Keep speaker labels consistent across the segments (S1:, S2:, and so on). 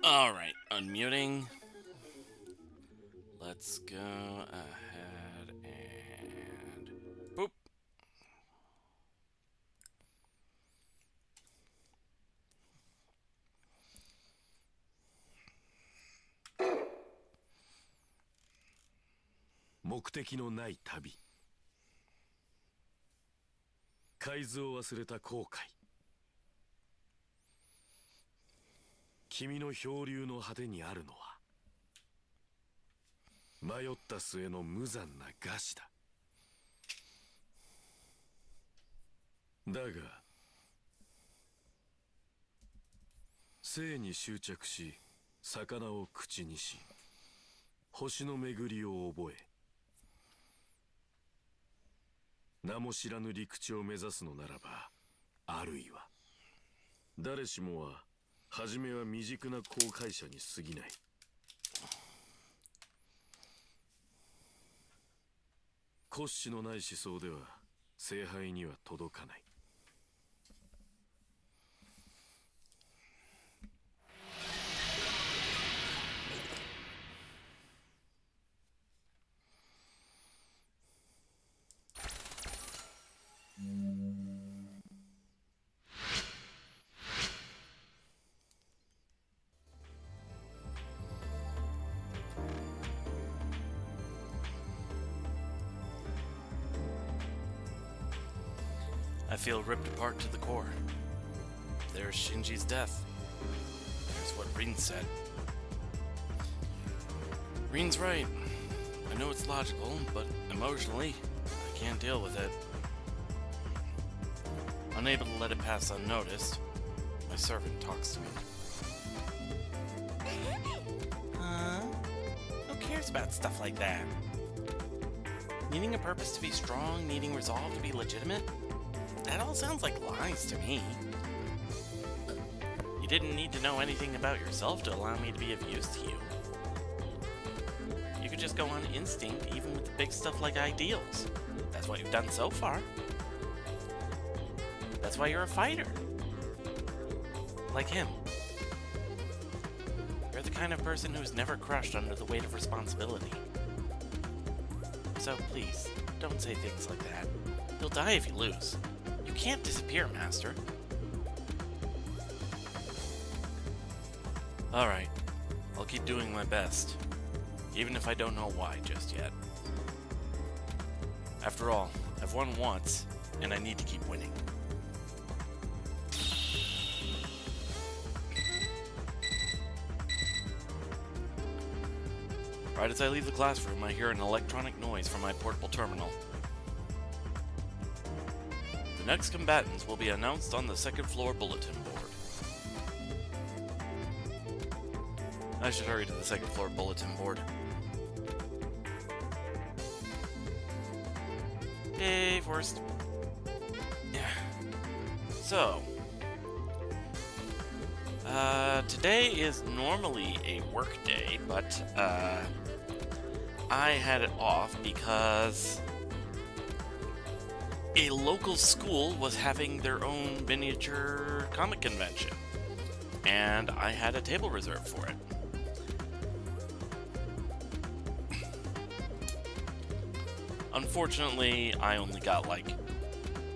S1: Alright, unmuting. Let's go ahead and boop.
S2: 目的のない旅。海図を忘れた後悔。君の漂流の果てにあるのは迷った末の無残な餓死だ。だが生に執着し魚を口にし星の巡りを覚え名も知らぬ陸地を目指すのならば、あるいは誰しもは初めは未熟な航海者に過ぎない。骨子のない思想では聖杯には届かない。
S1: I feel ripped apart to the core. There's Shinji's death. There's what Rin said. Rin's right. I know it's logical, but emotionally, I can't deal with it. Unable to let it pass unnoticed, my servant talks to me. Huh? Who cares about stuff like that? Needing a purpose to be strong, needing resolve to be legitimate? That all sounds like lies to me. You didn't need to know anything about yourself to allow me to be of use to you. You could just go on instinct even with the big stuff like ideals. That's what you've done so far. That's why you're a fighter. Like him. You're the kind of person who's never crushed under the weight of responsibility. So please, don't say things like that. You'll die if you lose. You can't disappear, Master. Alright, I'll keep doing my best, even if I don't know why just yet. After all, I've won once, and I need to keep winning. Right as I leave the classroom, I hear an electronic noise from my portable terminal. The next combatants will be announced on the second floor bulletin board. I should hurry to the second floor bulletin board. Hey, Forrest. Yeah. So, today is normally a work day, but, I had it off because a local school was having their own miniature comic convention, and I had a table reserved for it. Unfortunately, I only got like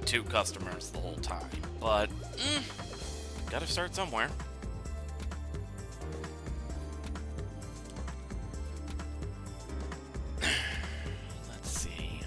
S1: 2 customers the whole time, but gotta start somewhere. Let's see.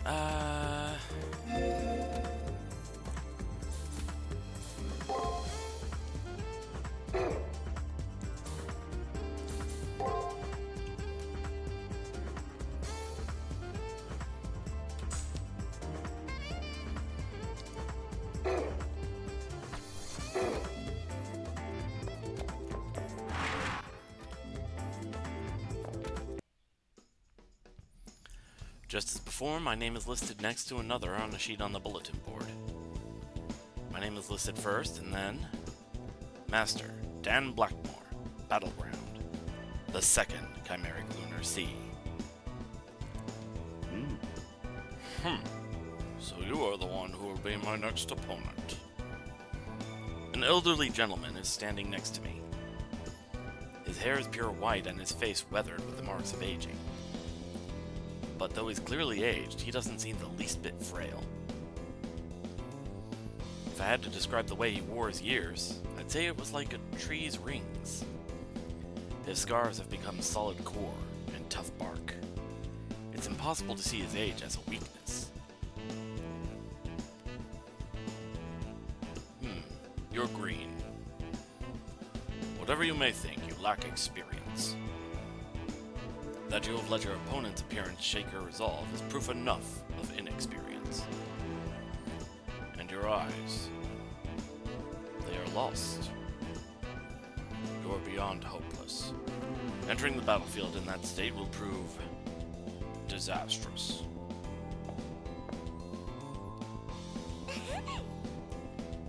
S1: Just as before, my name is listed next to another on a sheet on the bulletin board. My name is listed first, and then Master Dan Blackmore, Battleground, the second Chimeric Lunar Sea. So you are the one who will be my next opponent. An elderly gentleman is standing next to me. His hair is pure white and his face weathered with the marks of aging. But though he's clearly aged, he doesn't seem the least bit frail. If I had to describe the way he wore his years, I'd say it was like a tree's rings. His scars have become solid core and tough bark. It's impossible to see his age as a weakness. You're green. Whatever you may think, you lack experience. That you have let your opponent's appearance shake your resolve is proof enough of inexperience. And your eyes, they are lost. You are beyond hopeless. Entering the battlefield in that state will prove disastrous.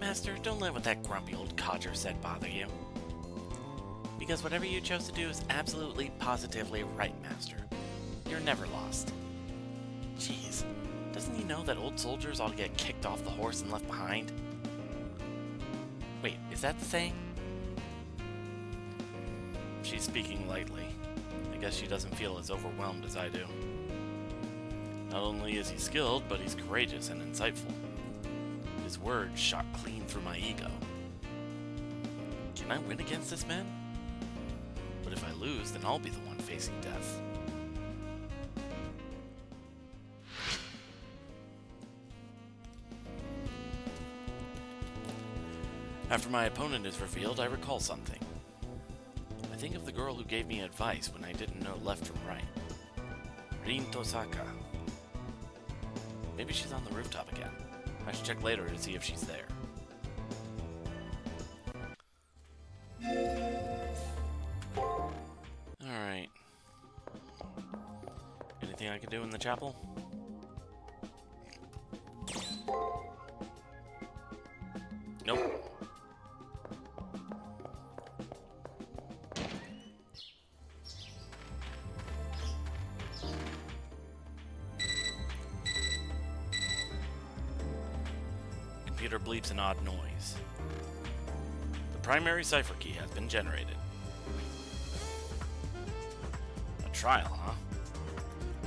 S1: Master, don't let what that grumpy old codger said bother you. Because whatever you chose to do is absolutely, positively right, Master. You're never lost. Jeez, doesn't he know that old soldiers ought to get kicked off the horse and left behind? Wait, is that the saying? She's speaking lightly. I guess she doesn't feel as overwhelmed as I do. Not only is he skilled, but he's courageous and insightful. His words shot clean through my ego. Can I win against this man? But if I lose, then I'll be the one facing death. After my opponent is revealed, I recall something. I think of the girl who gave me advice when I didn't know left from right. Rin Tosaka. Maybe she's on the rooftop again. I should check later to see if she's there. Alright. Anything I can do in the chapel? Nope. Computer bleeps an odd noise. The primary cipher key has been generated. A trial, huh?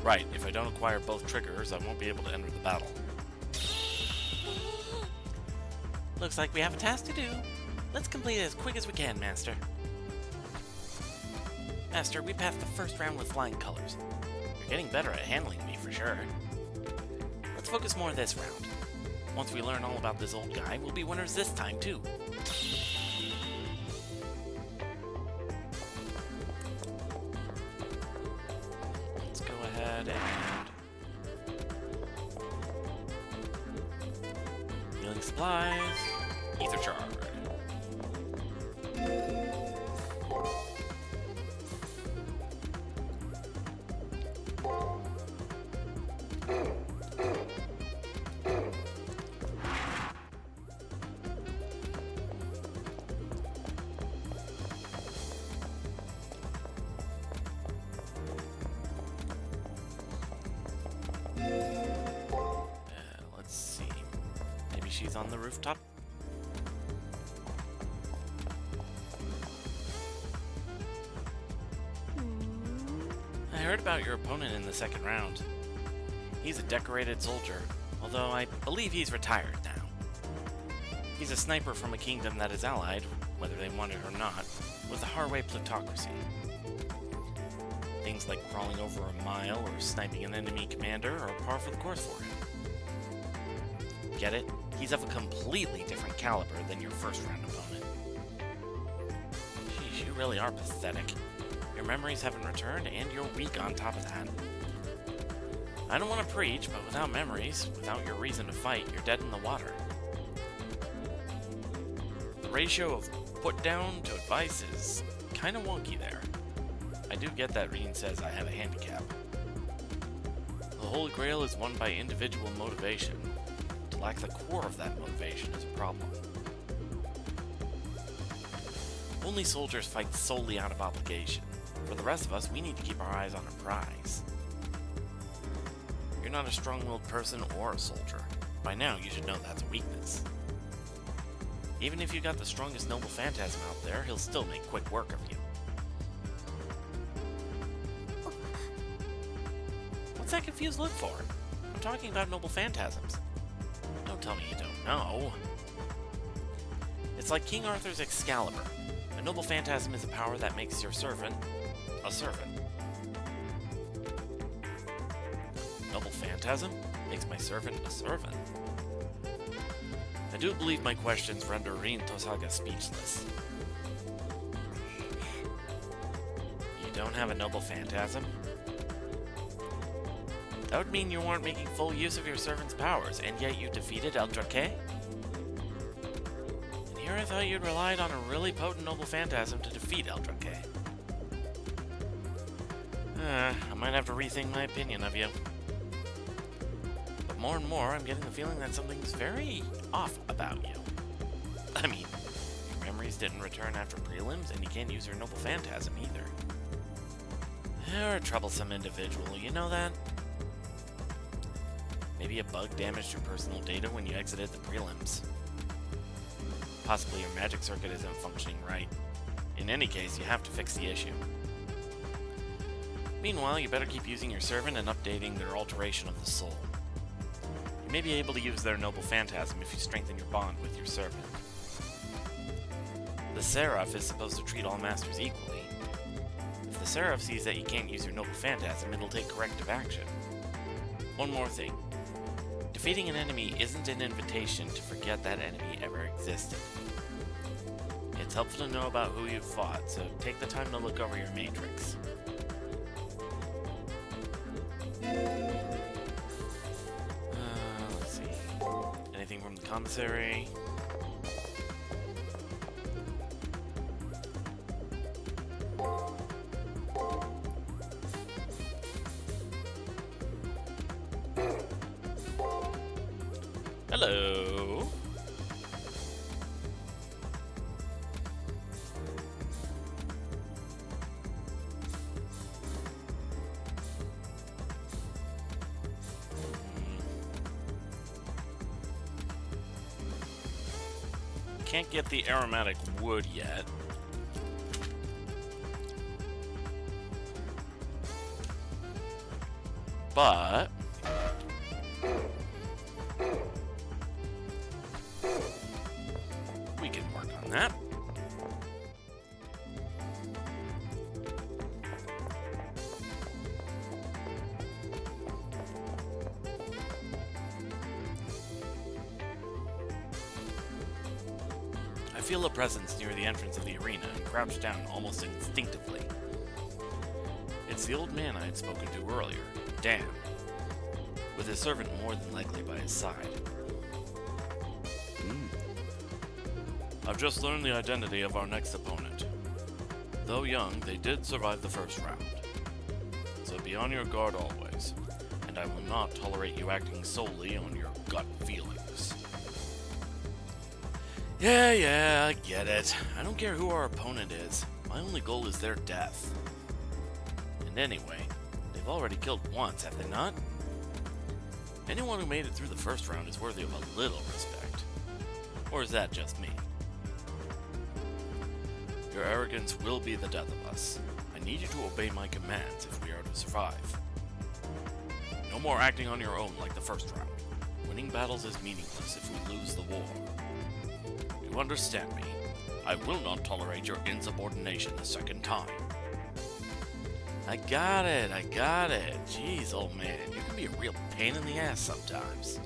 S1: Right, if I don't acquire both triggers, I won't be able to enter the battle. Looks like we have a task to do. Let's complete it as quick as we can, Master. Master, we passed the first round with flying colors. You're getting better at handling me, for sure. Let's focus more this round. Once we learn all about this old guy, we'll be winners this time, too. Let's go ahead and... healing supplies. Ether charge. Let's see. Maybe she's on the rooftop? I heard about your opponent in the second round. He's a decorated soldier, although I believe he's retired now. He's a sniper from a kingdom that is allied, whether they want it or not, with the Harway plutocracy. Things like crawling over a mile or sniping an enemy commander are par for the course for him. Get it? He's of a completely different caliber than your first round opponent. Jeez, you really are pathetic. Your memories haven't returned, and you're weak on top of that. I don't want to preach, but without memories, without your reason to fight, you're dead in the water. The ratio of put down to advice is kinda wonky there. I do get that Reen says I have a handicap. The Holy Grail is won by individual motivation. To lack the core of that motivation is a problem. Only soldiers fight solely out of obligation. For the rest of us, we need to keep our eyes on a prize. You're not a strong-willed person or a soldier. By now, you should know that's a weakness. Even if you got the strongest noble phantasm out there, he'll still make quick work of you. What's that confused look for? I'm talking about noble phantasms. Don't tell me you don't know. It's like King Arthur's Excalibur. A noble phantasm is a power that makes your servant a servant. Noble phantasm makes my servant a servant. I do believe my questions render Rin Tosaga speechless. You don't have a noble phantasm? That would mean you weren't making full use of your servant's powers, and yet you defeated Eldrake? And here I thought you'd relied on a really potent noble phantasm to defeat Eldrake. I might have to rethink my opinion of you. But more and more, I'm getting the feeling that something's very off about you. I mean, your memories didn't return after prelims, and you can't use your noble phantasm either. You're a troublesome individual, you know that? Maybe a bug damaged your personal data when you exited the prelims. Possibly your magic circuit isn't functioning right. In any case, you have to fix the issue. Meanwhile, you better keep using your servant and updating their alteration of the soul. You may be able to use their noble phantasm if you strengthen your bond with your servant. The Seraph is supposed to treat all masters equally. If the Seraph sees that you can't use your noble phantasm, it'll take corrective action. One more thing. Defeating an enemy isn't an invitation to forget that enemy ever existed. It's helpful to know about who you've fought, so take the time to look over your matrix. Let's see. Anything from the commissary? Hello. Can't get the aromatic wood yet. But we can work on that. I feel a presence near the entrance of the arena and crouch down almost instinctively. It's the old man I had spoken to earlier, Dan, with his servant more than likely by his side. I've just learned the identity of our next opponent. Though young, they did survive the first round. So be on your guard always, and I will not tolerate you acting solely on your gut feelings. Yeah, I get it. I don't care who our opponent is. My only goal is their death. And anyway, they've already killed once, have they not? Anyone who made it through the first round is worthy of a little respect. Or is that just me? Your arrogance will be the death of us. I need you to obey my commands if we are to survive. No more acting on your own like the first round. Winning battles is meaningless if we lose the war. You understand me? I will not tolerate your insubordination a second time. I got it. Jeez, old man, you can be a real pain in the ass sometimes.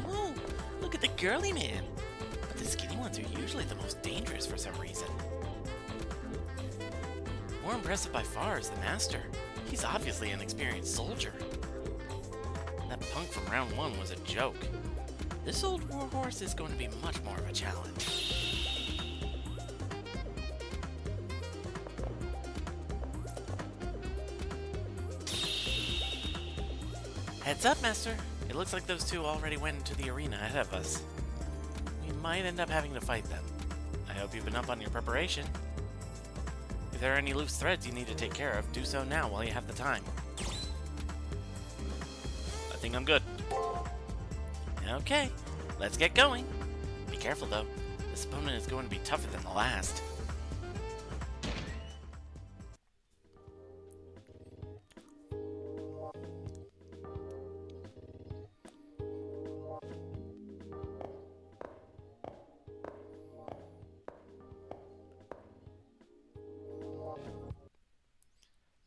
S1: Oh, look at the girly man. But the skinny ones are usually the most dangerous for some reason. More impressive by far is the master. He's obviously an experienced soldier. That punk from round 1 was a joke. This old warhorse is going to be much more of a challenge. Heads up, Master. It looks like those two already went into the arena ahead of us. We might end up having to fight them. I hope you've been up on your preparation. If there are any loose threads you need to take care of, do so now while you have the time. I think I'm good. Okay, let's get going. Be careful though, this opponent is going to be tougher than the last.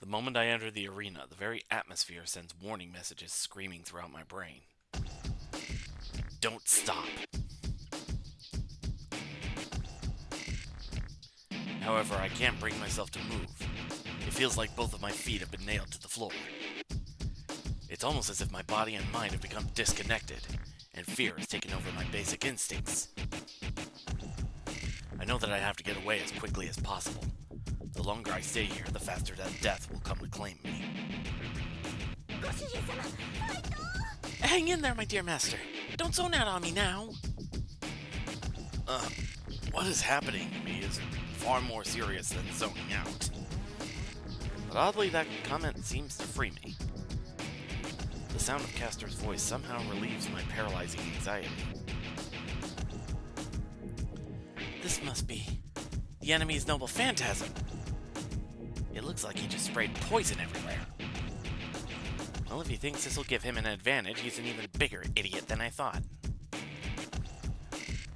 S1: The moment I enter the arena, the very atmosphere sends warning messages screaming throughout my brain. Don't stop. However, I can't bring myself to move. It feels like both of my feet have been nailed to the floor. It's almost as if my body and mind have become disconnected, and fear has taken over my basic instincts. I know that I have to get away as quickly as possible. The longer I stay here, the faster that death will come to claim me. Hang in there, my dear master. Don't zone out on me now. What is happening to me is far more serious than zoning out. But oddly, that comment seems to free me. The sound of Caster's voice somehow relieves my paralyzing anxiety. This must be the enemy's noble phantasm. It looks like he just sprayed poison everywhere. Well, if he thinks this will give him an advantage, he's an even bigger idiot than I thought.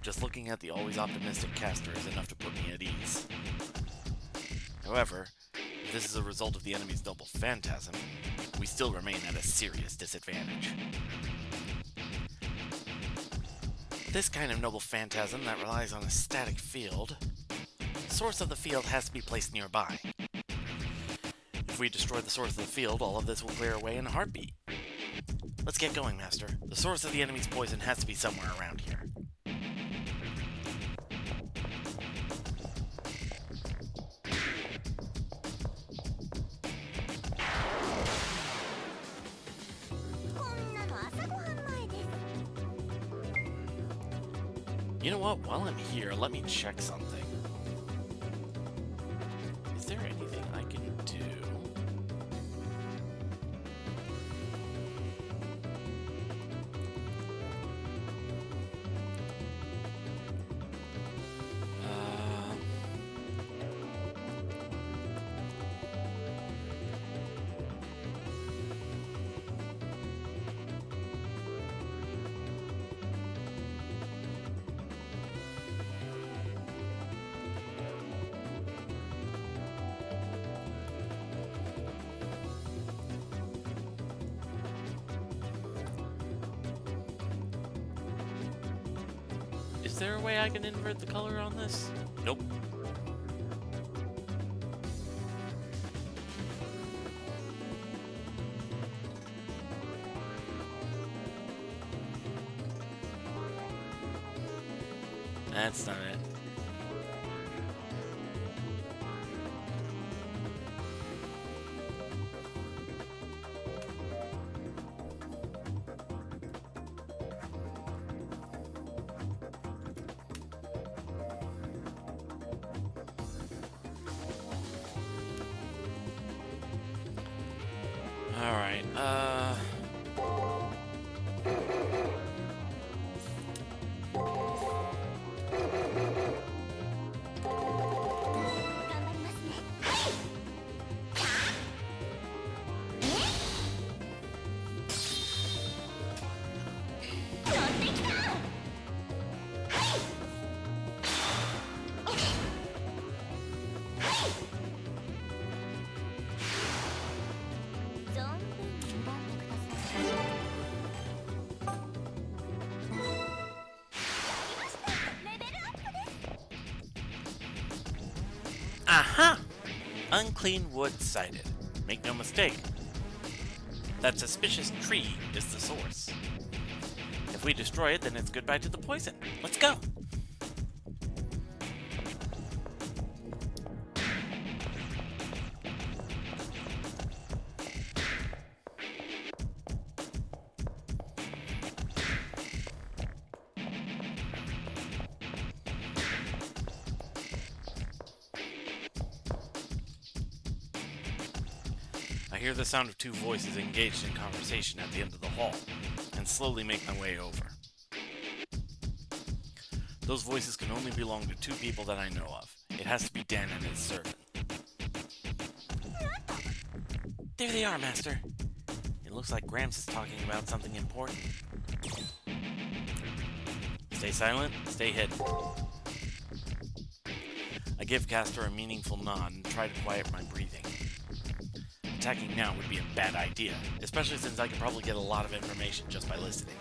S1: Just looking at the always optimistic Caster is enough to put me at ease. However, if this is a result of the enemy's noble phantasm, we still remain at a serious disadvantage. This kind of noble phantasm that relies on a static field, the source of the field has to be placed nearby. If we destroy the source of the field, all of this will clear away in a heartbeat. Let's get going, Master. The source of the enemy's poison has to be somewhere around here. You know what? While I'm here, let me check something. Is there anything I can do? Is there a way I can invert the color on this? Nope. That's not it. Alright, aha! Unclean wood sighted. Make no mistake. That suspicious tree is the source. If we destroy it, then it's goodbye to the poison. Let's go! I hear the sound of two voices engaged in conversation at the end of the hall, and slowly make my way over. Those voices can only belong to two people that I know of. It has to be Dan and his servant. There they are, Master. It looks like Gramps is talking about something important. Stay silent, stay hidden. I give Caster a meaningful nod and try to quiet my breathing. attacking now would be a bad idea, especially since I could probably get a lot of information just by listening.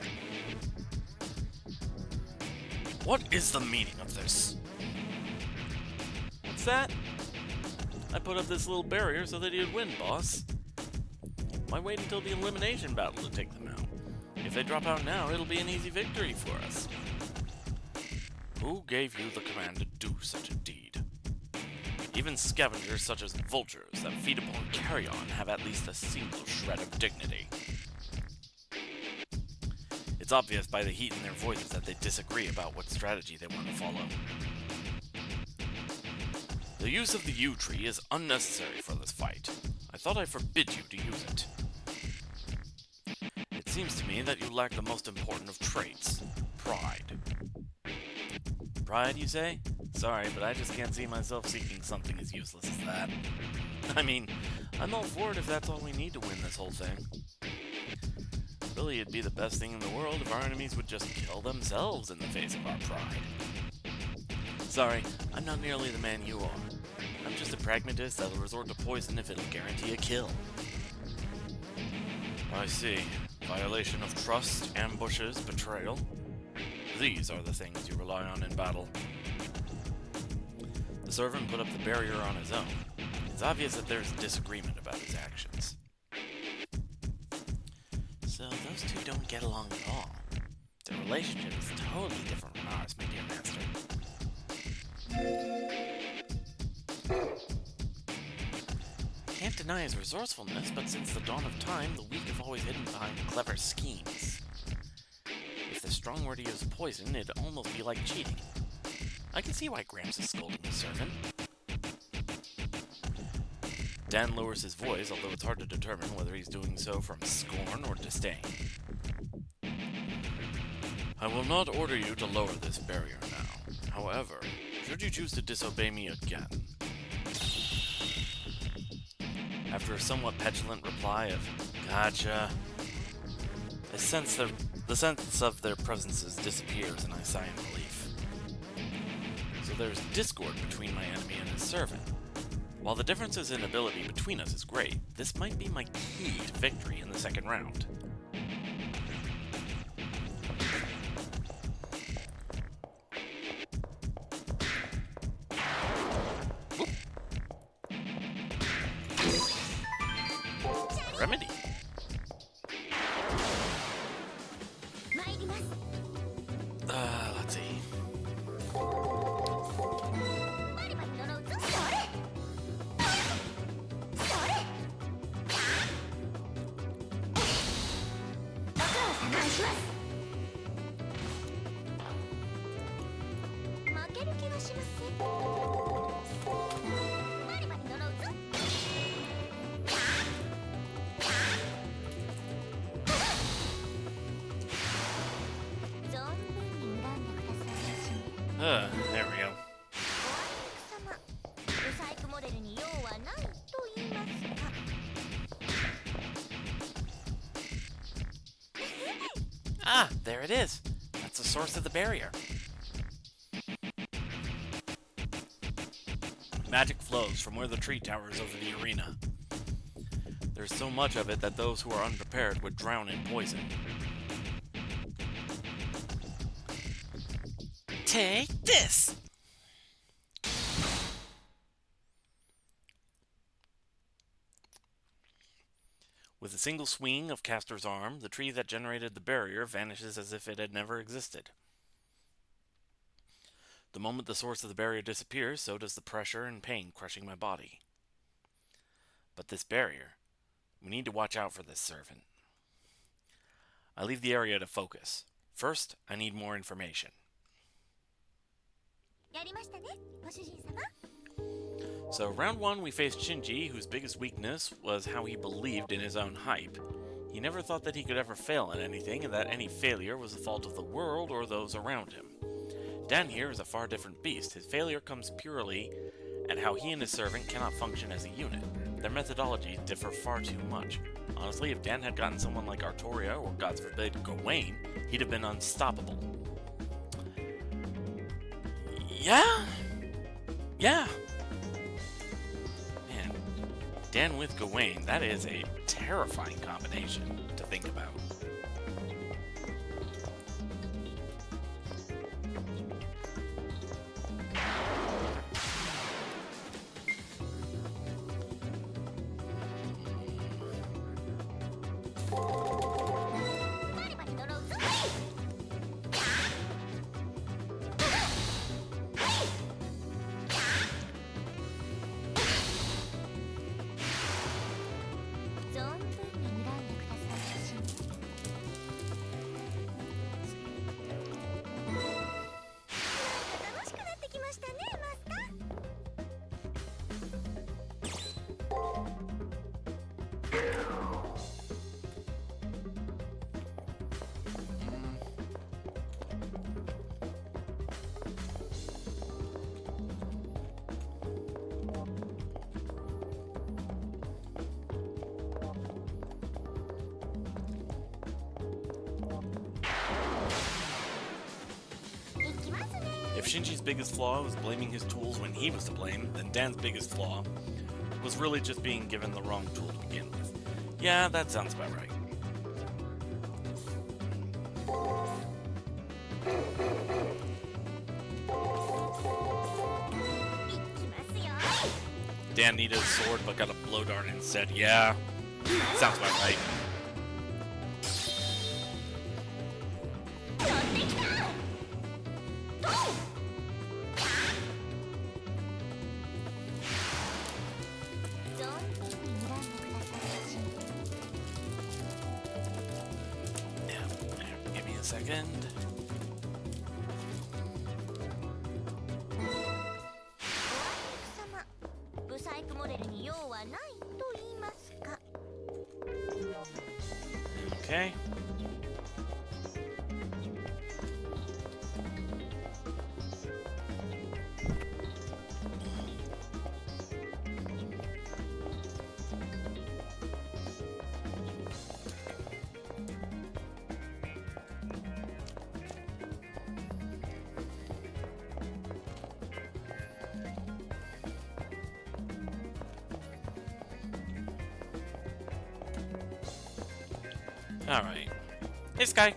S1: What is the meaning of this? What's that? I put up this little barrier so that he would win, boss. Why wait until the elimination battle to take them out? If they drop out now, it'll be an easy victory for us. Who gave you the command to do such a deed? Even scavengers such as vultures that feed upon carrion have at least a single shred of dignity. It's obvious by the heat in their voices that they disagree about what strategy they want to follow. The use of the yew tree is unnecessary for this fight. I thought I forbid you to use it. It seems to me that you lack the most important of traits, pride. Pride, you say? Sorry, but I just can't see myself seeking something as useless as that. I mean, I'm all for it if that's all we need to win this whole thing. Really, it'd be the best thing in the world if our enemies would just kill themselves in the face of our pride. Sorry, I'm not nearly the man you are. I'm just a pragmatist that'll resort to poison if it'll guarantee a kill. I see. Violation of trust, ambushes, betrayal. These are the things you rely on in battle. The servant put up the barrier on his own. It's obvious that there's disagreement about his actions. So those two don't get along at all. Their relationship is totally different from ours, my dear master. Can't deny his resourcefulness, but since the dawn of time, the weak have always hidden behind clever schemes. If the strong were to use poison, it'd almost be like cheating. I can see why Gramps is scolding the servant. Dan lowers his voice, although it's hard to determine whether he's doing so from scorn or disdain. I will not order you to lower this barrier now. However, should you choose to disobey me again... After a somewhat petulant reply of, "Gotcha," the sense of their presences disappears and I sigh in relief. So there's discord between my enemy and his servant. While the differences in ability between us is great, this might be my key to victory in the second round. Remedy. Let's see. There we go. Ah, there it is. That's the source of the barrier. Magic flows from where the tree towers over the arena. There's so much of it that those who are unprepared would drown in poison. Take this! With a single swing of Caster's arm, the tree that generated the barrier vanishes as if it had never existed. The moment the source of the barrier disappears, so does the pressure and pain crushing my body. But this barrier, we need to watch out for this servant. I leave the area to focus. First, I need more information. So, round 1 we faced Shinji, whose biggest weakness was how he believed in his own hype. He never thought that he could ever fail at anything, and that any failure was the fault of the world or those around him. Dan here is a far different beast. His failure comes purely at how he and his servant cannot function as a unit. Their methodologies differ far too much. Honestly, if Dan had gotten someone like Artoria, or God forbid, Gawain, he'd have been unstoppable. Yeah? Man. Dan with Gawain, that is a terrifying combination to think about. If Shinji's biggest flaw was blaming his tools when he was to blame, then Dan's biggest flaw was really just being given the wrong tool to begin with. Yeah, that sounds about right. Dan needed a sword but got a blow dart instead. Yeah, sounds about right. Give me a second. Okay. Alright. Hey, Sky.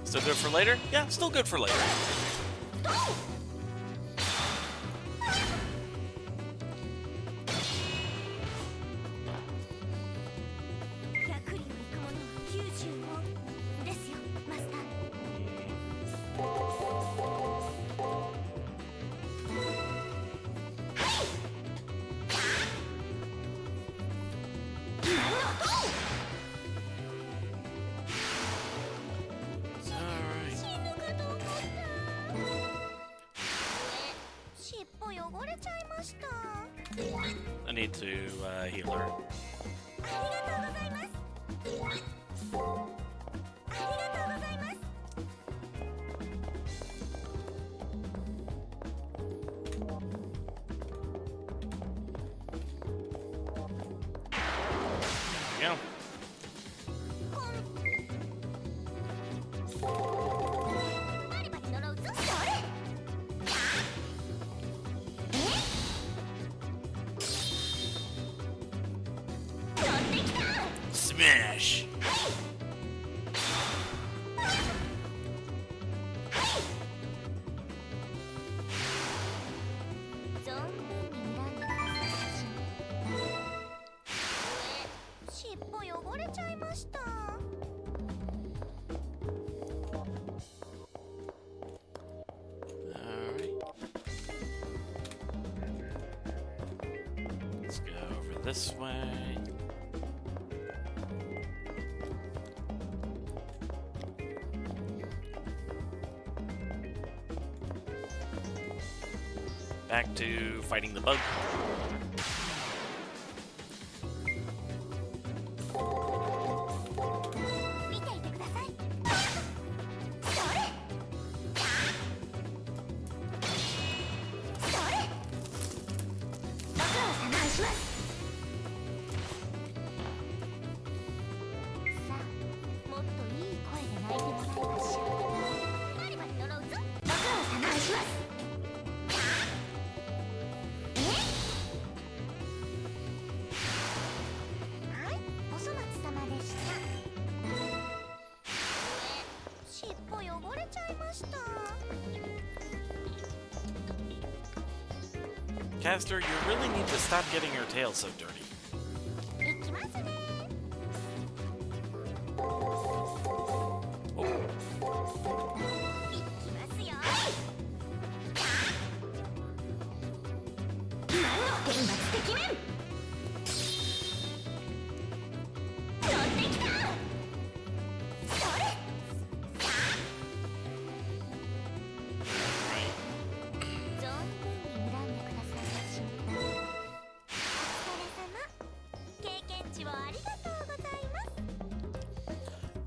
S1: Still good for later? Yeah, still good for later. I need to heal her. There we go. Smash! Let's go over this way. Back to fighting the bug. Caster, you really need to stop getting your tail so dirty.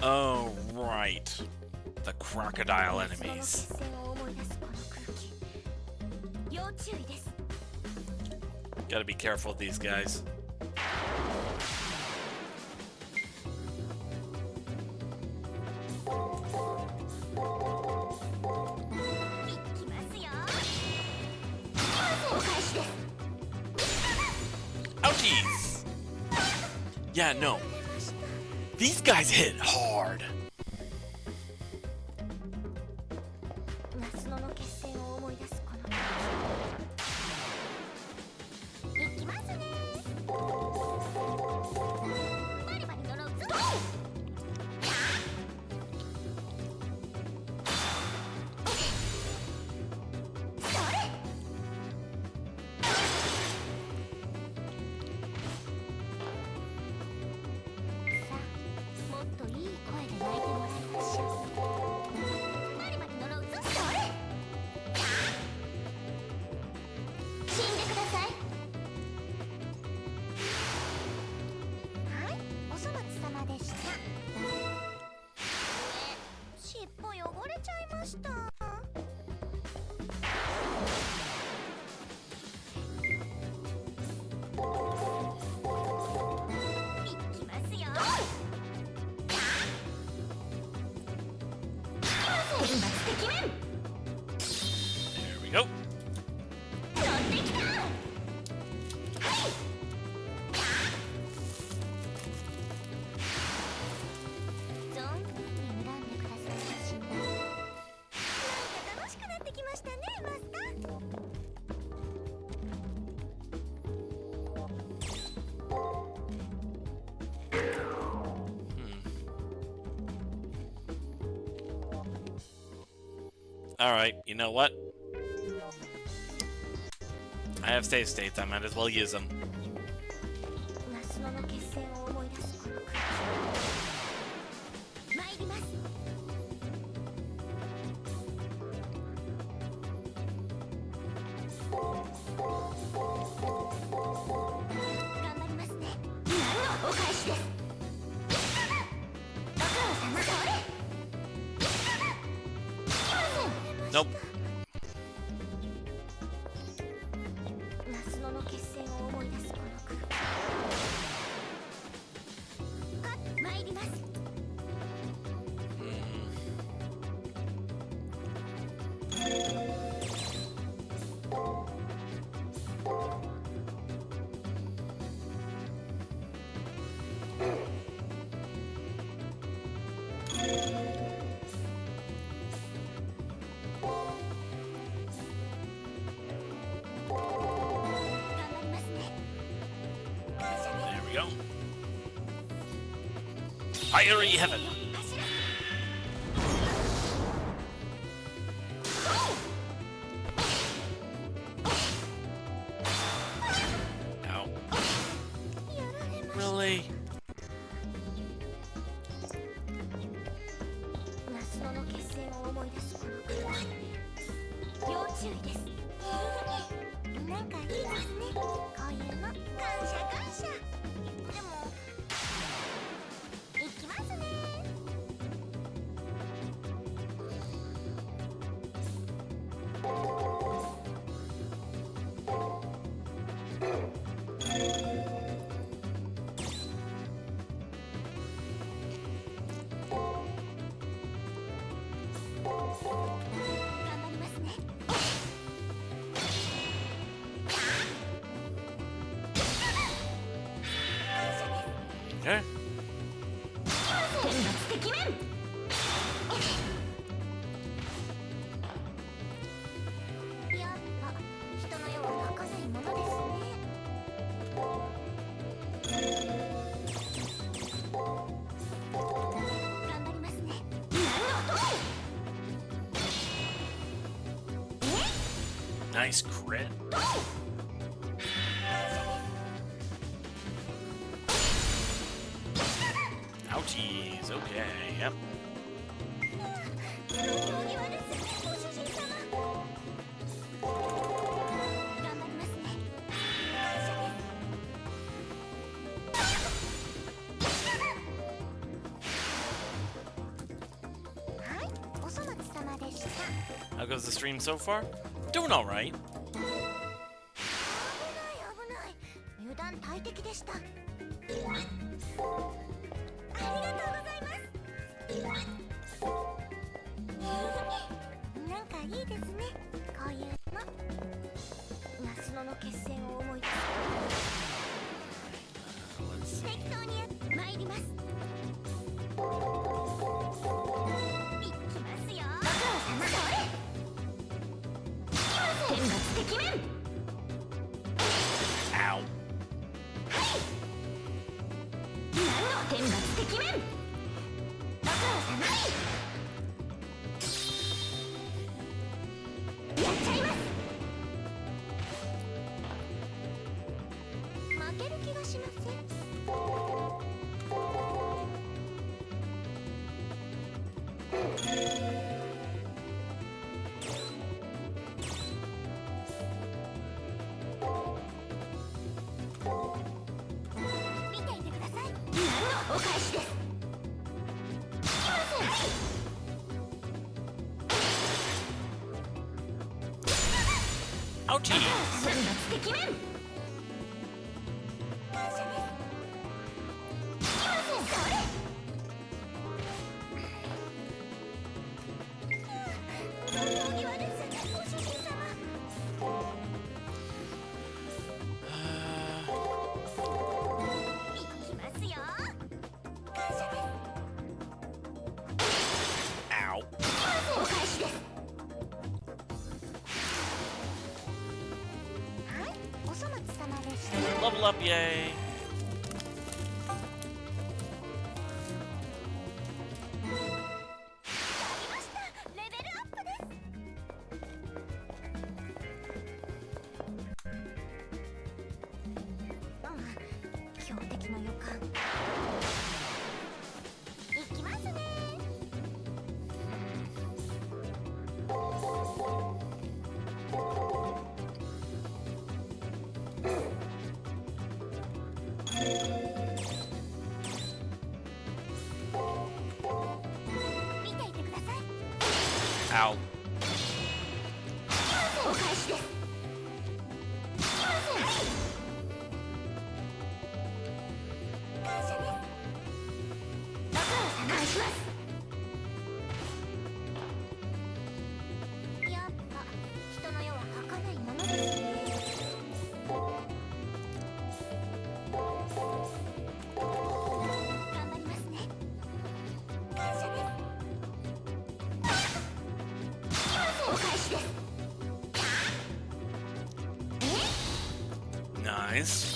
S1: Oh, right. The crocodile enemies. Gotta be careful with these guys. Ouchies! Yeah, no. These guys hit hard. There we go. Alright, you know what? I have save states, I might as well use them. Nope. There we go. Fiery heaven. Ow. Really? Okay. Nice crit. Ouchies. Okay. Yep.
S3: お行儀悪いですご主人様。頑張りますね。感謝です。はい、お粗末様でした。
S1: How goes the stream so far? Doing all right.
S3: 危ない危ない、油断大敵でした。ありがとうございます。なんかいいですね、こういうの。夏野の決戦を思い出す。
S1: Let's see.
S3: 適当にやって参ります。いきますよ。ご苦労様。それ天罰的面。
S1: Ow.
S3: 何の天罰的面。ご苦労様。やっちゃいます。負ける気がしません。見ていてください。何のお返しです。
S1: Ouchies.
S3: 天罰的面。感謝です。それ。お行儀悪いですご主人様。 いきますよ。感謝です。
S1: Ow.
S3: お返しです。はい、お粗末様でした。
S1: Level up, yay.
S3: やりました。レベルアップです。強敵の予感。いきますね。見ていてください。
S1: Ow.
S3: お返しです。感謝です。返します。やっぱ人の世は儚いものですね。頑張りますね。感謝です。お返しです。
S1: Nice.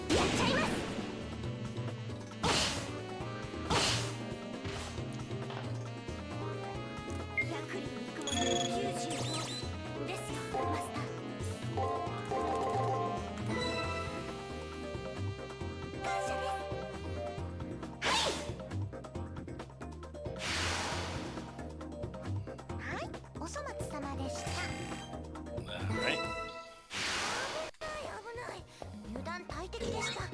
S3: やっちゃいます。百里の行くもの95ですよ、マスター。感謝です。はい、お粗末様でした。
S1: All right.
S3: 危ない、油断大敵でした。よ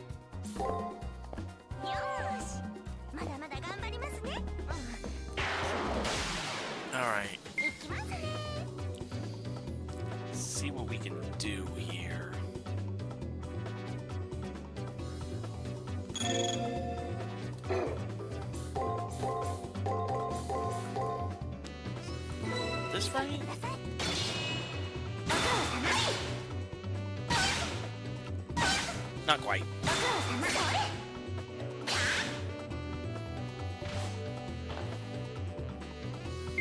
S3: ーし、まだまだ頑張りますね。
S1: All right.
S3: いきますね。
S1: Let's see what we can do here. This
S3: くだ
S1: right?
S3: さい。ご苦労様。
S1: Not quite.
S3: ご苦労様。それ。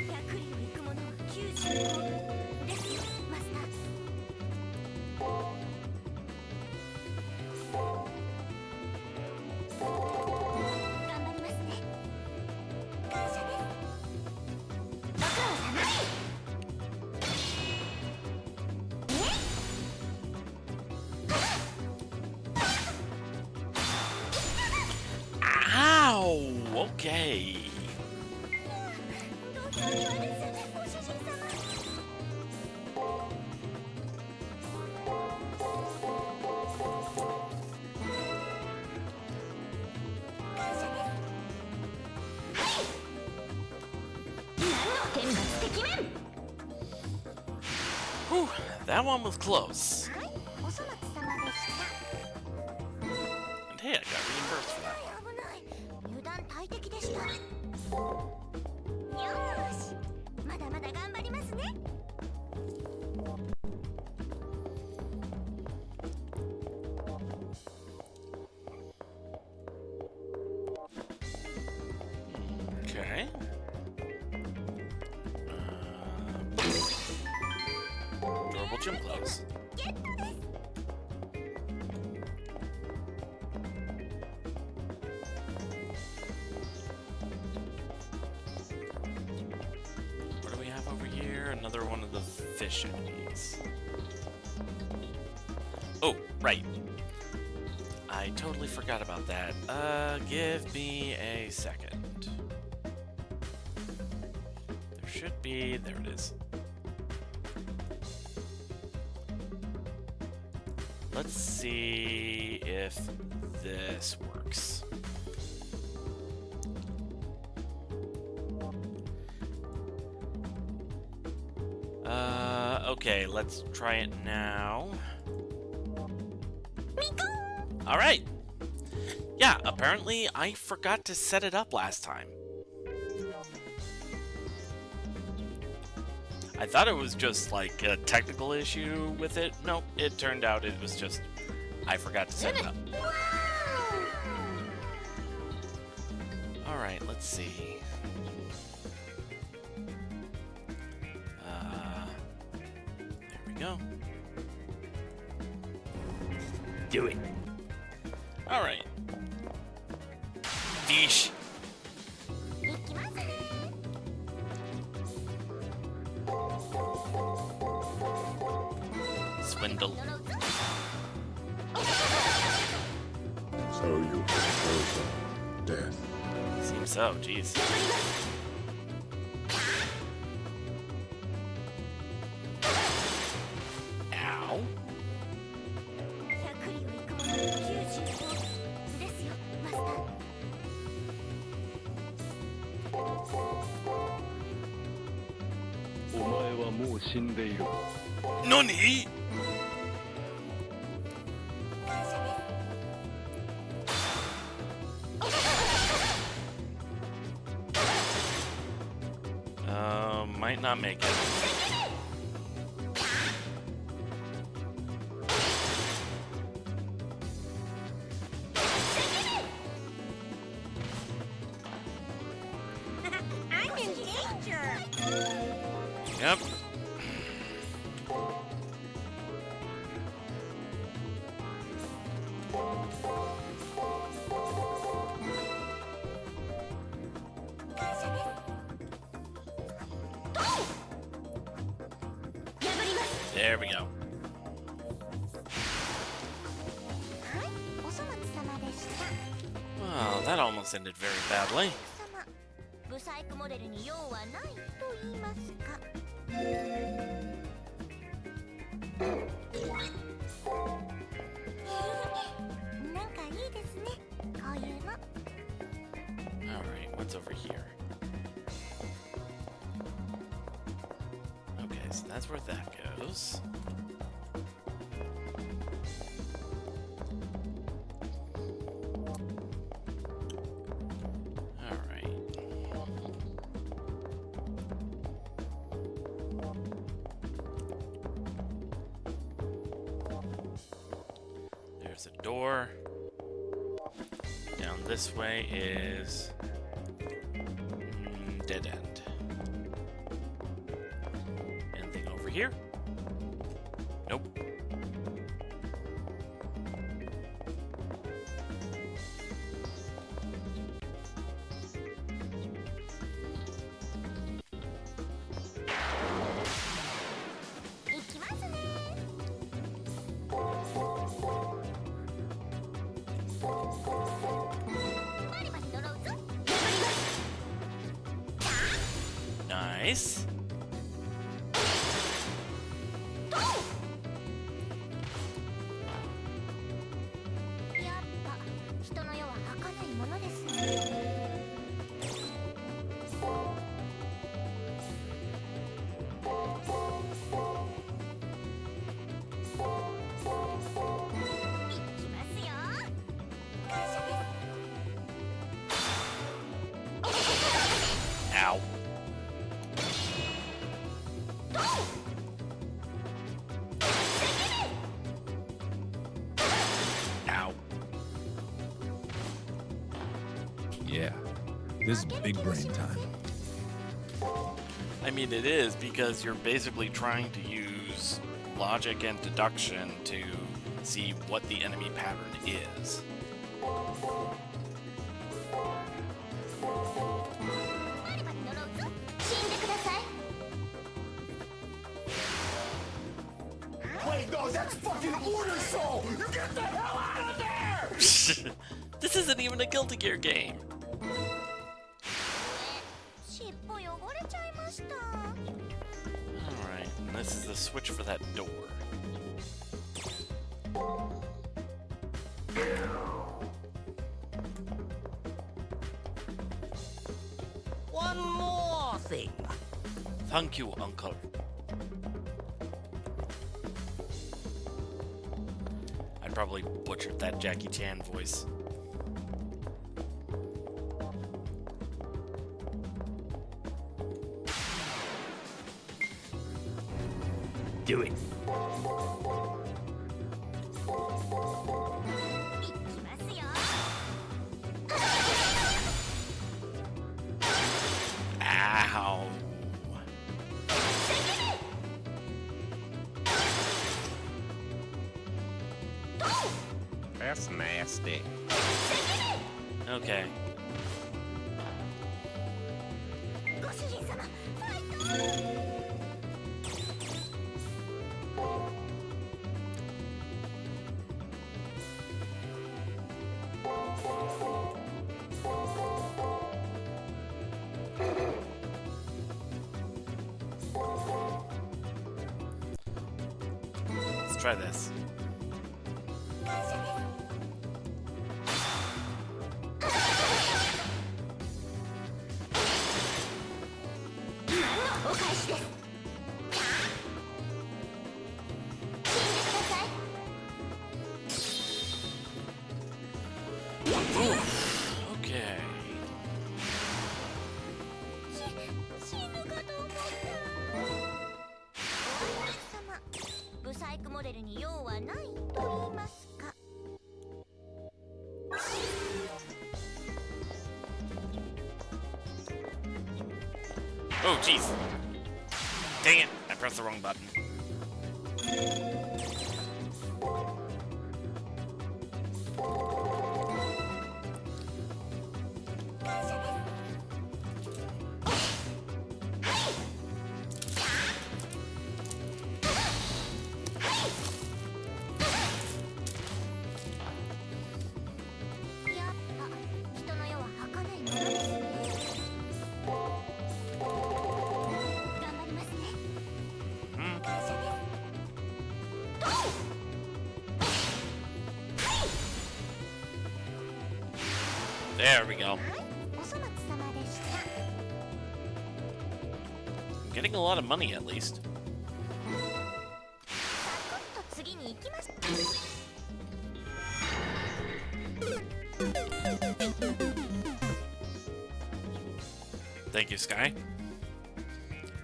S3: 百里の行くもの95ですよ、マスター。頑張りますね。感謝です。ご苦労様。
S1: Okay.
S3: どうぞお庭ですご主人様。感謝です。何の天罰的面。
S1: Whew, that one was close.
S3: はい、お粗末様でした。
S1: And hey, I got reimbursed for that one.
S3: 危ない。油断大敵でした。よーし、まだまだ頑張りますね。
S1: Okay. Adorable gym clothes.
S3: ゲットです。
S1: What do we have over here? Another one of the fish enemies. Oh, right. I totally forgot about that. Give me a second. There should be... There it is. Let's see if this works. Okay, let's try it now. Alright! Yeah, apparently I forgot to set it up last time. I thought it was just like a technical issue with it. Nope, it turned out it was just I forgot to set it up. Alright, let's see. There we go.
S2: Do it.
S1: Alright. Fish.
S3: 行きますね。
S1: Swindle.
S4: So you propose death.
S1: Seems so, jeez. Ow.
S3: 100よりくも95ですよ、マスター。
S2: お前はもう死んでいる。
S1: NANI?!
S3: 感謝です。
S1: Might not make it.
S3: I'm in danger.
S1: Yep. There we go.
S3: はい、お粗末様でした。
S1: Well, that almost ended very badly.
S3: 様、ブサイクモデルに用はないと言いますか。なんかいいですね、こういうの。
S1: Alright, what's over here? Okay, so that's where that goes. Alright. There's a door. Down this way is dead end. Anything over here? Nope. Nice. Ow. Ow.
S5: Yeah, this is big brain time.
S1: I mean, it is because you're basically trying to use logic and deduction to see what the enemy pattern is.
S6: Wait, no, that's fucking Order Soul! You get the hell out of there!
S1: This isn't even a Guilty Gear game. Alright, and this is the switch for that door.
S7: One more thing.
S1: Thank you, Uncle. I probably butchered that Jackie Chan voice.
S7: Do it.
S1: Ow.
S7: That's nasty.
S1: Okay. Let's try this. Okay. Oh, jeez. Dang it, I pressed the wrong button. There we go. I'm getting a lot of money at least. Thank you, Sky.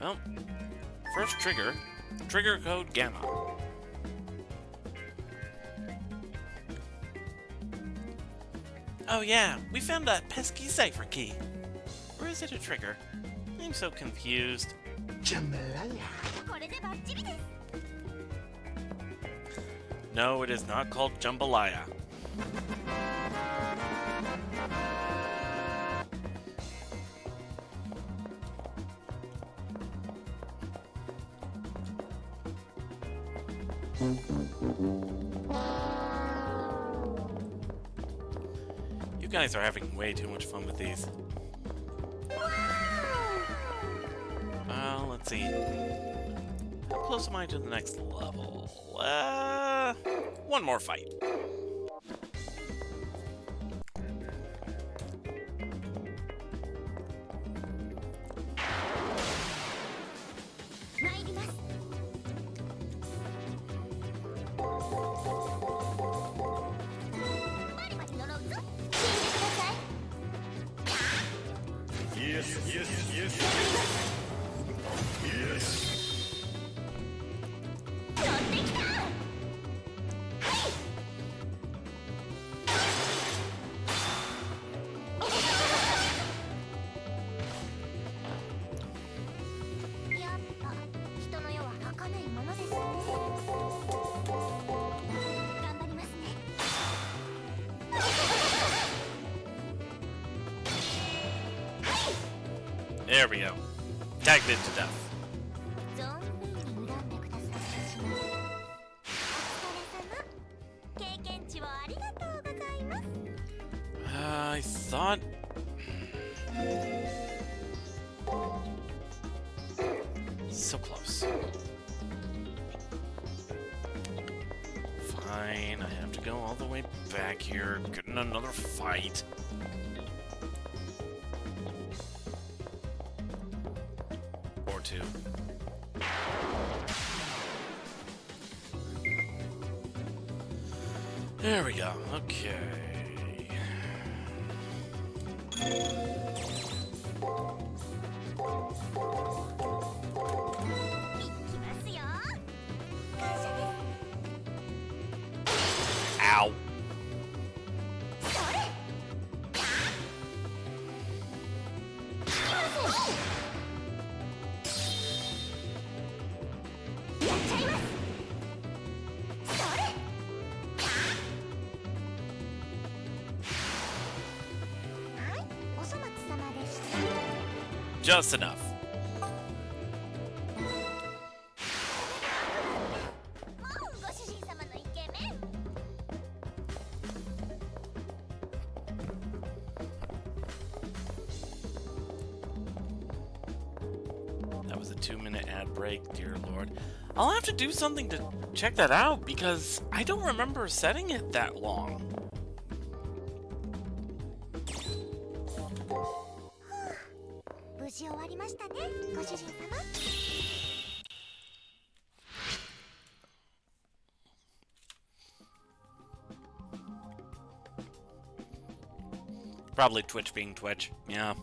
S1: Well, first trigger code Gamma. Oh yeah, we found that pesky cipher key. Or is it a trigger? I'm so confused. No, it is not called jambalaya. You guys are having way too much fun with these. Let's see. How close am I to the next level? One more fight.
S2: Yes, yes, yes. Yes.
S3: やっぱ人の世は儚いものですね。頑張りますね。
S1: There we go. Tagged it to death.
S3: 存分に恨んでくださってしまう。お疲れ様。経験値をありがとうございます。
S1: I thought... So close. Fine, I have to go all the way back here, get in another fight. Or two. There we go, okay.
S3: いきますよ。感謝です。
S1: Ow.
S3: それ。やっちゃいます。それ。はい、お粗末様でした。
S1: Just enough.
S3: もうご主人様のイケメン。
S1: That was a 2-minute ad break, dear lord. I'll have to do something to check that out because I don't remember setting it that long.
S3: 無事終わりましたね、ご主人様。
S1: Probably Twitch being Twitch, yeah.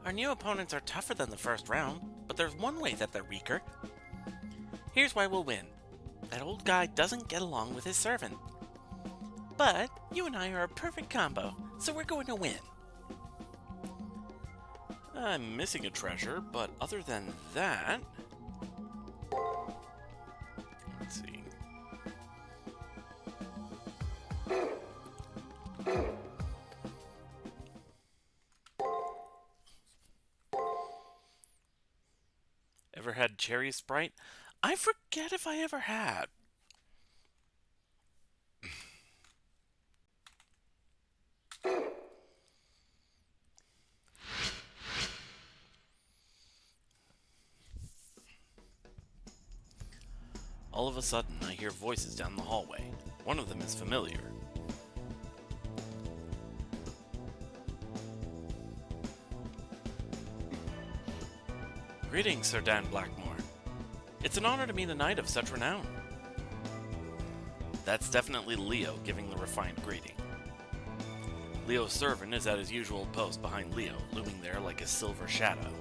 S1: Our new opponents are tougher than the first round, but there's one way that they're weaker. Here's why we'll win. That old guy doesn't get along with his servant. But you and I are a perfect combo, so we're going to win. I'm missing a treasure, but other than that... Let's see. Ever had cherry Sprite? I forget if I ever had. All of a sudden, I hear voices down the hallway. One of them is familiar. Greetings, Sir Dan Blackmore. It's an honor to meet a knight of such renown. That's definitely Leo giving the refined greeting. Leo's servant is at his usual post behind Leo, looming there like a silver shadow.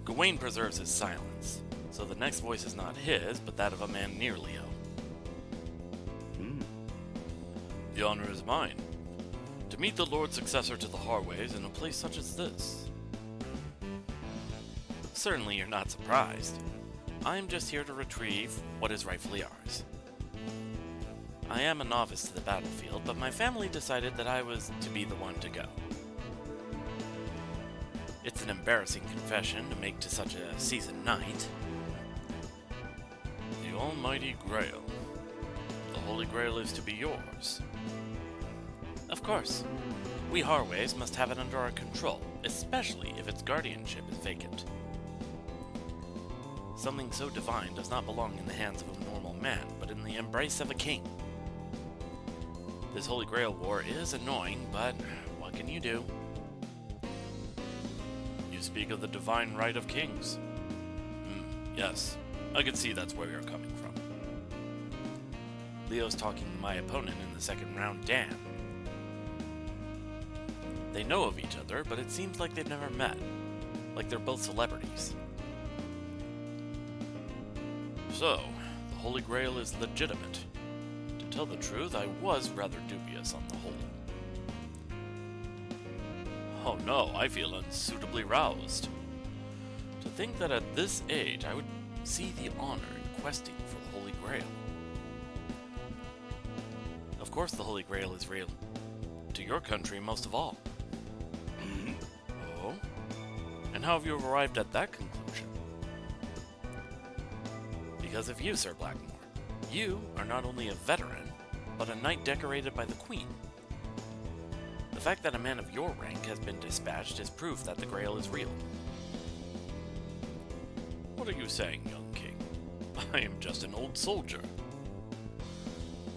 S1: Gawain preserves his silence, so the next voice is not his, but that of a man near Leo. The honor is mine. To meet the Lord Successor to the Harways in a place such as this. Certainly you're not surprised. I am just here to retrieve what is rightfully ours. I am a novice to the battlefield, but my family decided that I was to be the one to go. It's an embarrassing confession to make to such a seasoned knight. The almighty Grail. The Holy Grail is to be yours. Of course. We Harways must have it under our control, especially if its guardianship is vacant. Something so divine does not belong in the hands of a normal man, but in the embrace of a king. This Holy Grail war is annoying, but what can you do? You speak of the divine right of kings. Yes, I can see that's where you're coming from. Leo's talking to my opponent in the second round, Dan. They know of each other, but it seems like they've never met. Like they're both celebrities. So, the Holy Grail is legitimate. To tell the truth, I was rather dubious on the whole. Oh no, I feel unsuitably roused. To think that at this age I would see the honor in questing for the Holy Grail. Of course the Holy Grail is real. To your country most of all. Oh? And how have you arrived at that conclusion? Because of you, Sir Blackmore. You are not only a veteran, but a knight decorated by the Queen. The fact that a man of your rank has been dispatched is proof that the Grail is real. What are you saying, young king? I am just an old soldier.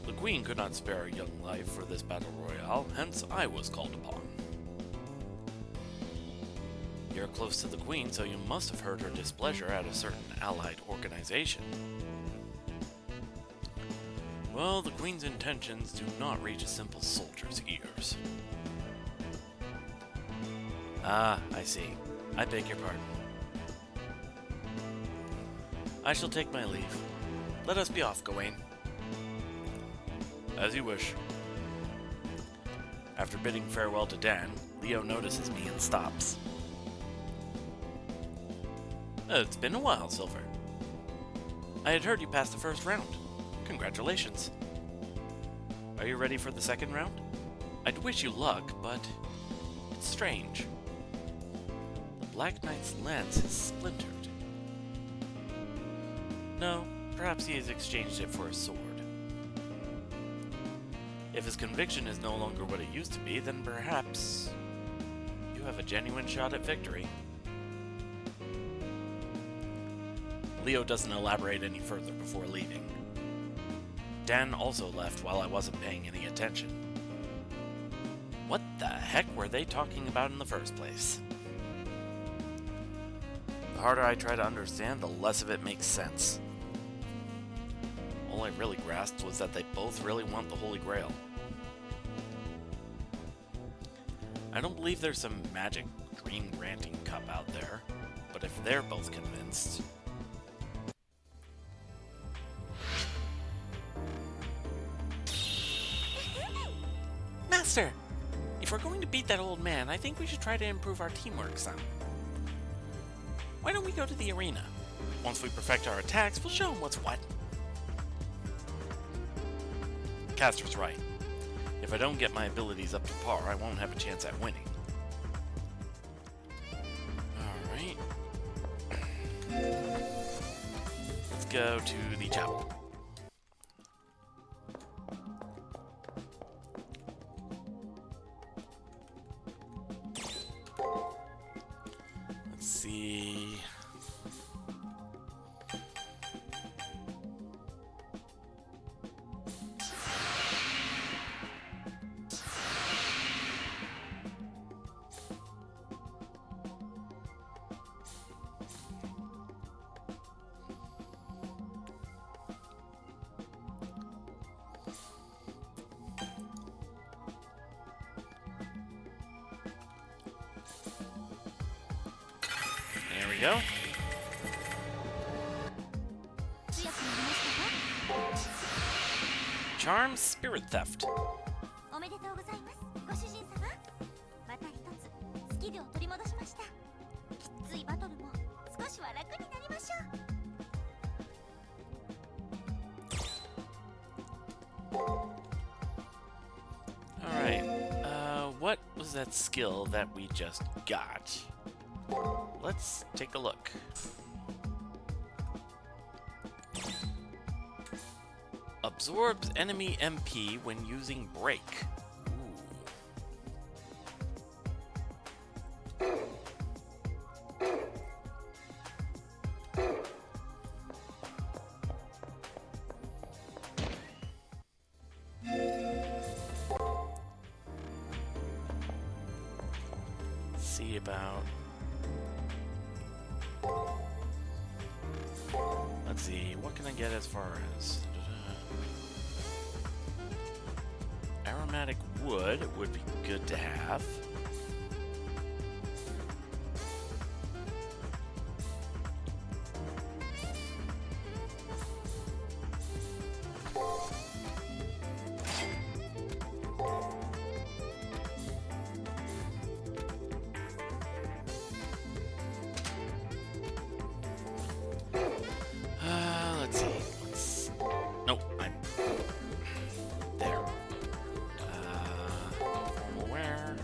S1: The Queen could not spare a young life for this battle royale, hence I was called upon. You're close to the Queen, so you must have heard her displeasure at a certain allied organization. Well, the Queen's intentions do not reach a simple soldier's ears. Ah, I see. I beg your pardon. I shall take my leave. Let us be off, Gawain. As you wish. After bidding farewell to Dan, Leo notices me and stops. It's been a while, Silver. I had heard you passed the first round. Congratulations. Are you ready for the second round? I'd wish you luck, but it's strange. The Black Knight's lance is splintered. No, perhaps he has exchanged it for a sword. If his conviction is no longer what it used to be, then perhaps you have a genuine shot at victory. Leo doesn't elaborate any further before leaving. Dan also left while I wasn't paying any attention. What the heck were they talking about in the first place? The harder I try to understand, the less of it makes sense. All I really grasped was that they both really want the Holy Grail. I don't believe there's some magic green granting cup out there, but if they're both convinced... Master! If we're going to beat that old man, I think we should try to improve our teamwork some. Why don't we go to the arena? Once we perfect our attacks, we'll show him what's what. Caster's right. If I don't get my abilities up to par, I won't have a chance at winning. Alright. Let's go to the chapel. Let's see... There we go. Charm Spirit Theft.
S3: おめでとうございますご主人様また一つスキルを取り戻しましたきついバトルも少しは楽になりましょう
S1: Alright, what was that skill that we just got? Let's take a look. Absorbs enemy MP when using break. Ooh. See about. Let's see, what can I get as far as aromatic wood would be good to have. Let's see. Nope, I'm there. Formal wear.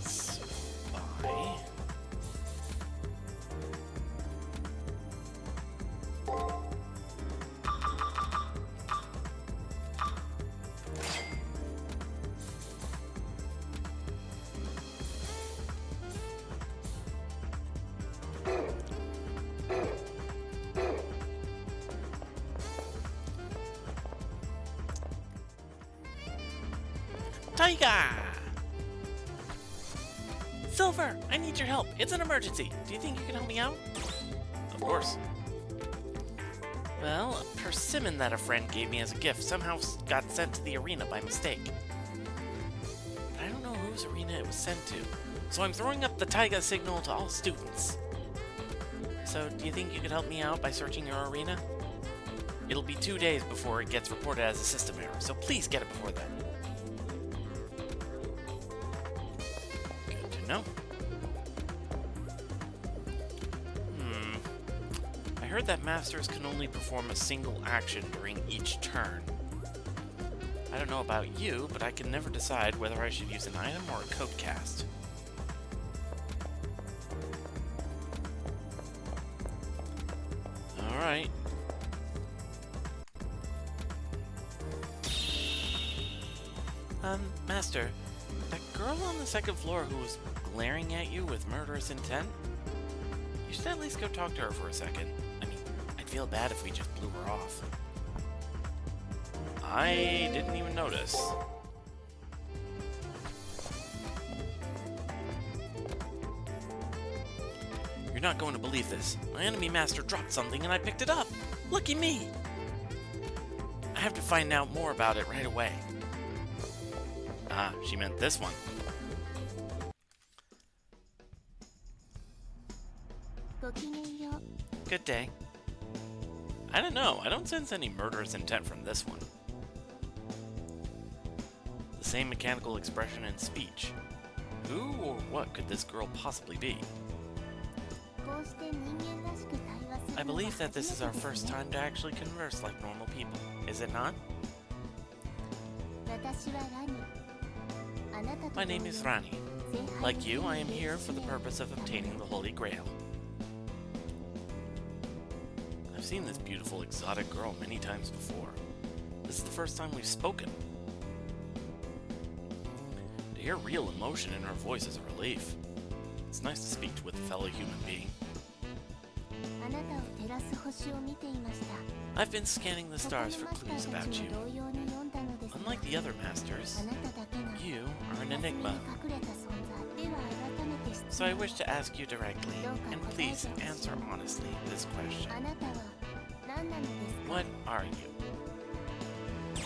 S1: Spy. Tiger! Silver, I need your help. It's an emergency. Do you think you can help me out? Of course. Well, a persimmon that a friend gave me as a gift somehow got sent to the arena by mistake. But I don't know whose arena it was sent to, so I'm throwing up the Taiga signal to all students. So, do you think you could help me out by searching your arena? It'll be 2 days before it gets reported as a system error, so please get it before then. Good to know. I heard that masters can only perform a single action during each turn. I don't know about you, but I can never decide whether I should use an item or a code cast. Alright. Master, that girl on the second floor who was glaring at you with murderous intent? You should at least go talk to her for a second. I mean, I'd feel bad if we just blew her off. I didn't even notice. You're not going to believe this. My enemy master dropped something and I picked it up. Lucky me! I have to find out more about it right away. Ah, she meant this one. Good day. I don't know. I don't sense any murderous intent from this one. The same mechanical expression and speech. Who or what could this girl possibly be? I believe that this is our first time to actually converse like normal people, is it not? My name is Rani. Like you, I am here for the purpose of obtaining the Holy Grail. I've seen this beautiful, exotic girl many times before. This is the first time we've spoken. To hear real emotion in her voice is a relief. It's nice to speak with a fellow human being. I've been scanning the stars for clues about you. Unlike the other masters, you are an enigma. So I wish to ask you directly, and please answer honestly this question. What are you?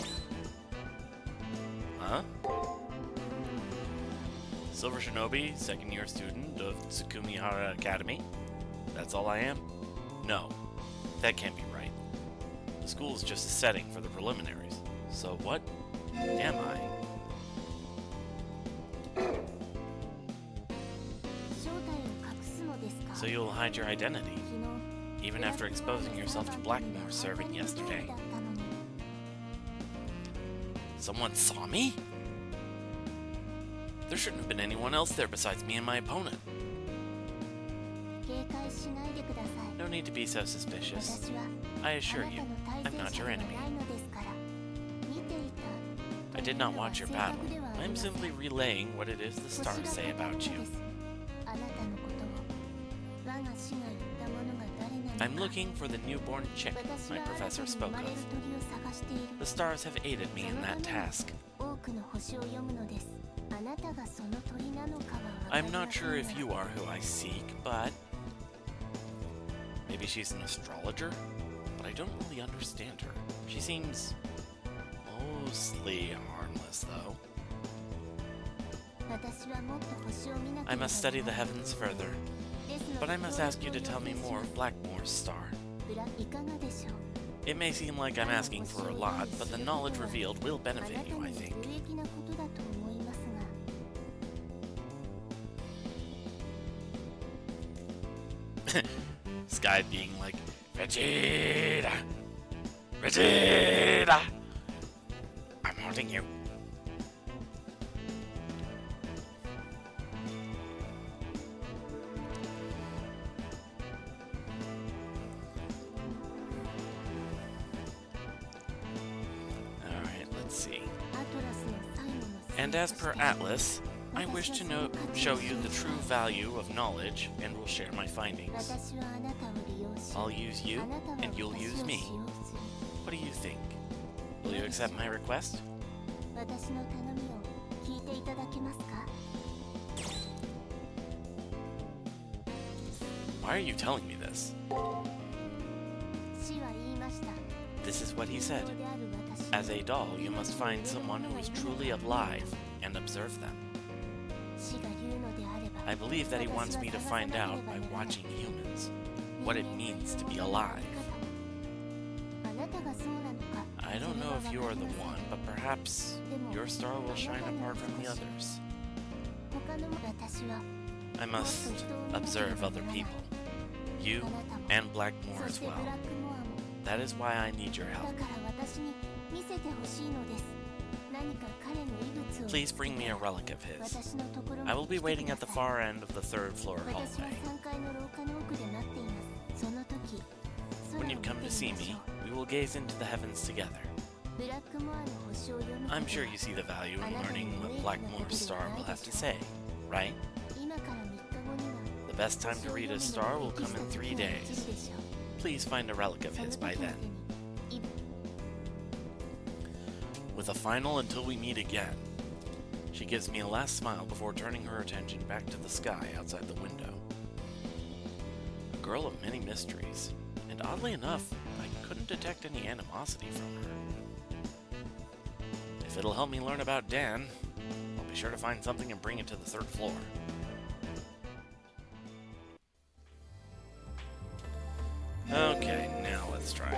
S1: Huh? Silver Shinobi, second year student of Tsukumihara Academy. That's all I am? No, that can't be right. The school is just a setting for the preliminaries. So what am I? So you'll hide your identity, even after exposing yourself to Blackmore's servant yesterday. Someone saw me? There shouldn't have been anyone else there besides me and my opponent. No need to be so suspicious. I assure you, I'm not your enemy. I did not watch your battle. I am simply relaying what it is the stars say about you. I'm looking for the newborn chick my professor spoke of. The stars have aided me in that task. I'm not sure if you are who I seek, but... maybe she's an astrologer? But I don't really understand her. She seems... mostly harmless, though. I must study the heavens further. But I must ask you to tell me more of Blackmore's star. It may seem like I'm asking for a lot, but the knowledge revealed will benefit you, I think. Sky being like, Vegeta! Vegeta! I'm haunting you. Alright, let's see. And as per Atlas, I wish to show you the true value of knowledge and will share my findings. I'll use you, and you'll use me. What do you think? Will you accept my request? Why are you telling me this? This is what he said. As a doll, you must find someone who is truly alive and observe them. I believe that he wants me to find out by watching humans what it means to be alive. I don't know if you are the one, but perhaps your star will shine apart from the others. I must observe other people, you and Blackmore as well. That is why I need your help. Please bring me a relic of his. I will be waiting at the far end of the 3rd floor hallway. When you come to see me, we will gaze into the heavens together. I'm sure you see the value in learning what Blackmore's star will have to say, right? The best time to read his star will come in 3 days. Please find a relic of his by then. With a final until we meet again. She gives me a last smile before turning her attention back to the sky outside the window. A girl of many mysteries, and oddly enough, I couldn't detect any animosity from her. If it'll help me learn about Dan, I'll be sure to find something and bring it to the 3rd floor. Okay, now let's try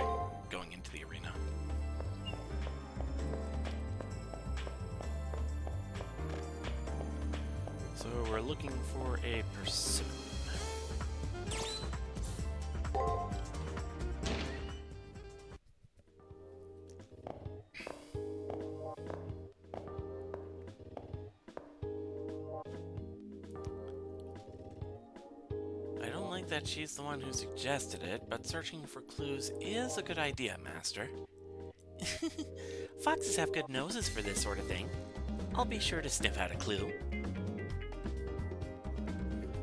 S1: going into the arena. So we're looking for a pursuit. I don't like that she's the one who suggested it, but searching for clues is a good idea, Master. Foxes have good noses for this sort of thing. I'll be sure to sniff out a clue.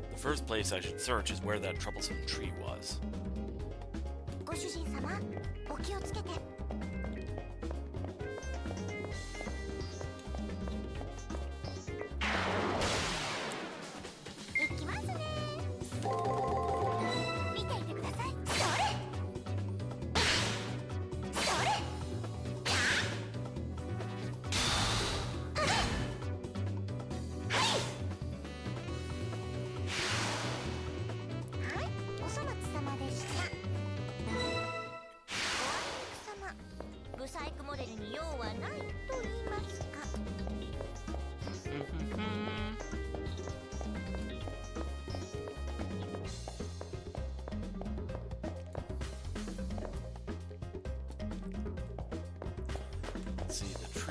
S1: The first place I should search is where that troublesome tree was.
S3: ご主人様、お気をつけて。行きますね。見ていてください。それ。それ。はい、お粗末様でした。おあいにくさま。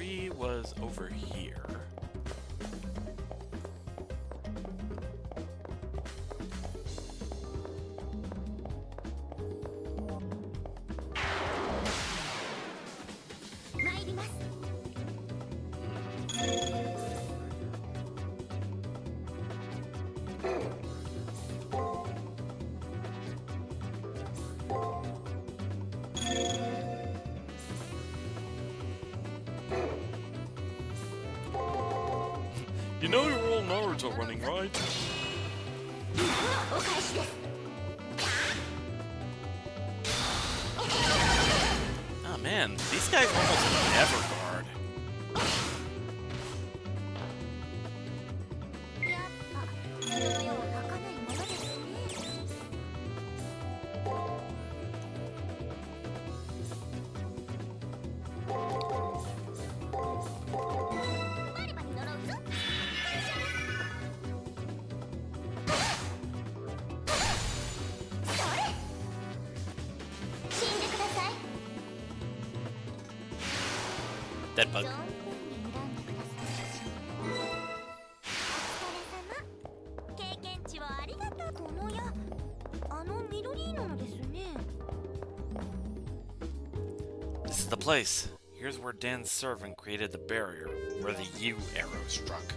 S1: tree was over here. You know you're all Naruto running, right? Oh man, these guys almost never guard.
S3: やっぱ人の世は儚いものですね。バリバリ呪うぞ。感謝です。それ。死んでください。
S1: Dead bug.
S3: 存分に睨んでください。お疲れ様。経験値をありがとう。この矢、あの緑色のですね。
S1: This is the place. Here's where Dan's servant created the barrier, where the U arrow struck.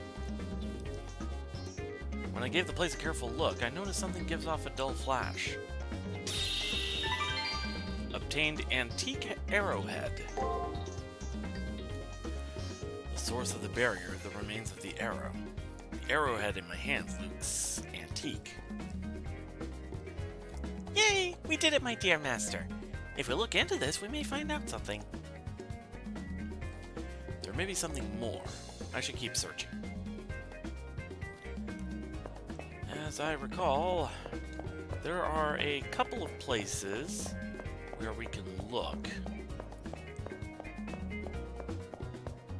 S1: When I gave the place a careful look, I noticed something gives off a dull flash. Obtained antique arrowhead. The source of the barrier, the remains of the arrow. The arrowhead in my hands looks antique. Yay! We did it, my dear master. If we look into this, we may find out something. There may be something more. I should keep searching. As I recall, there are a couple of places where we can look.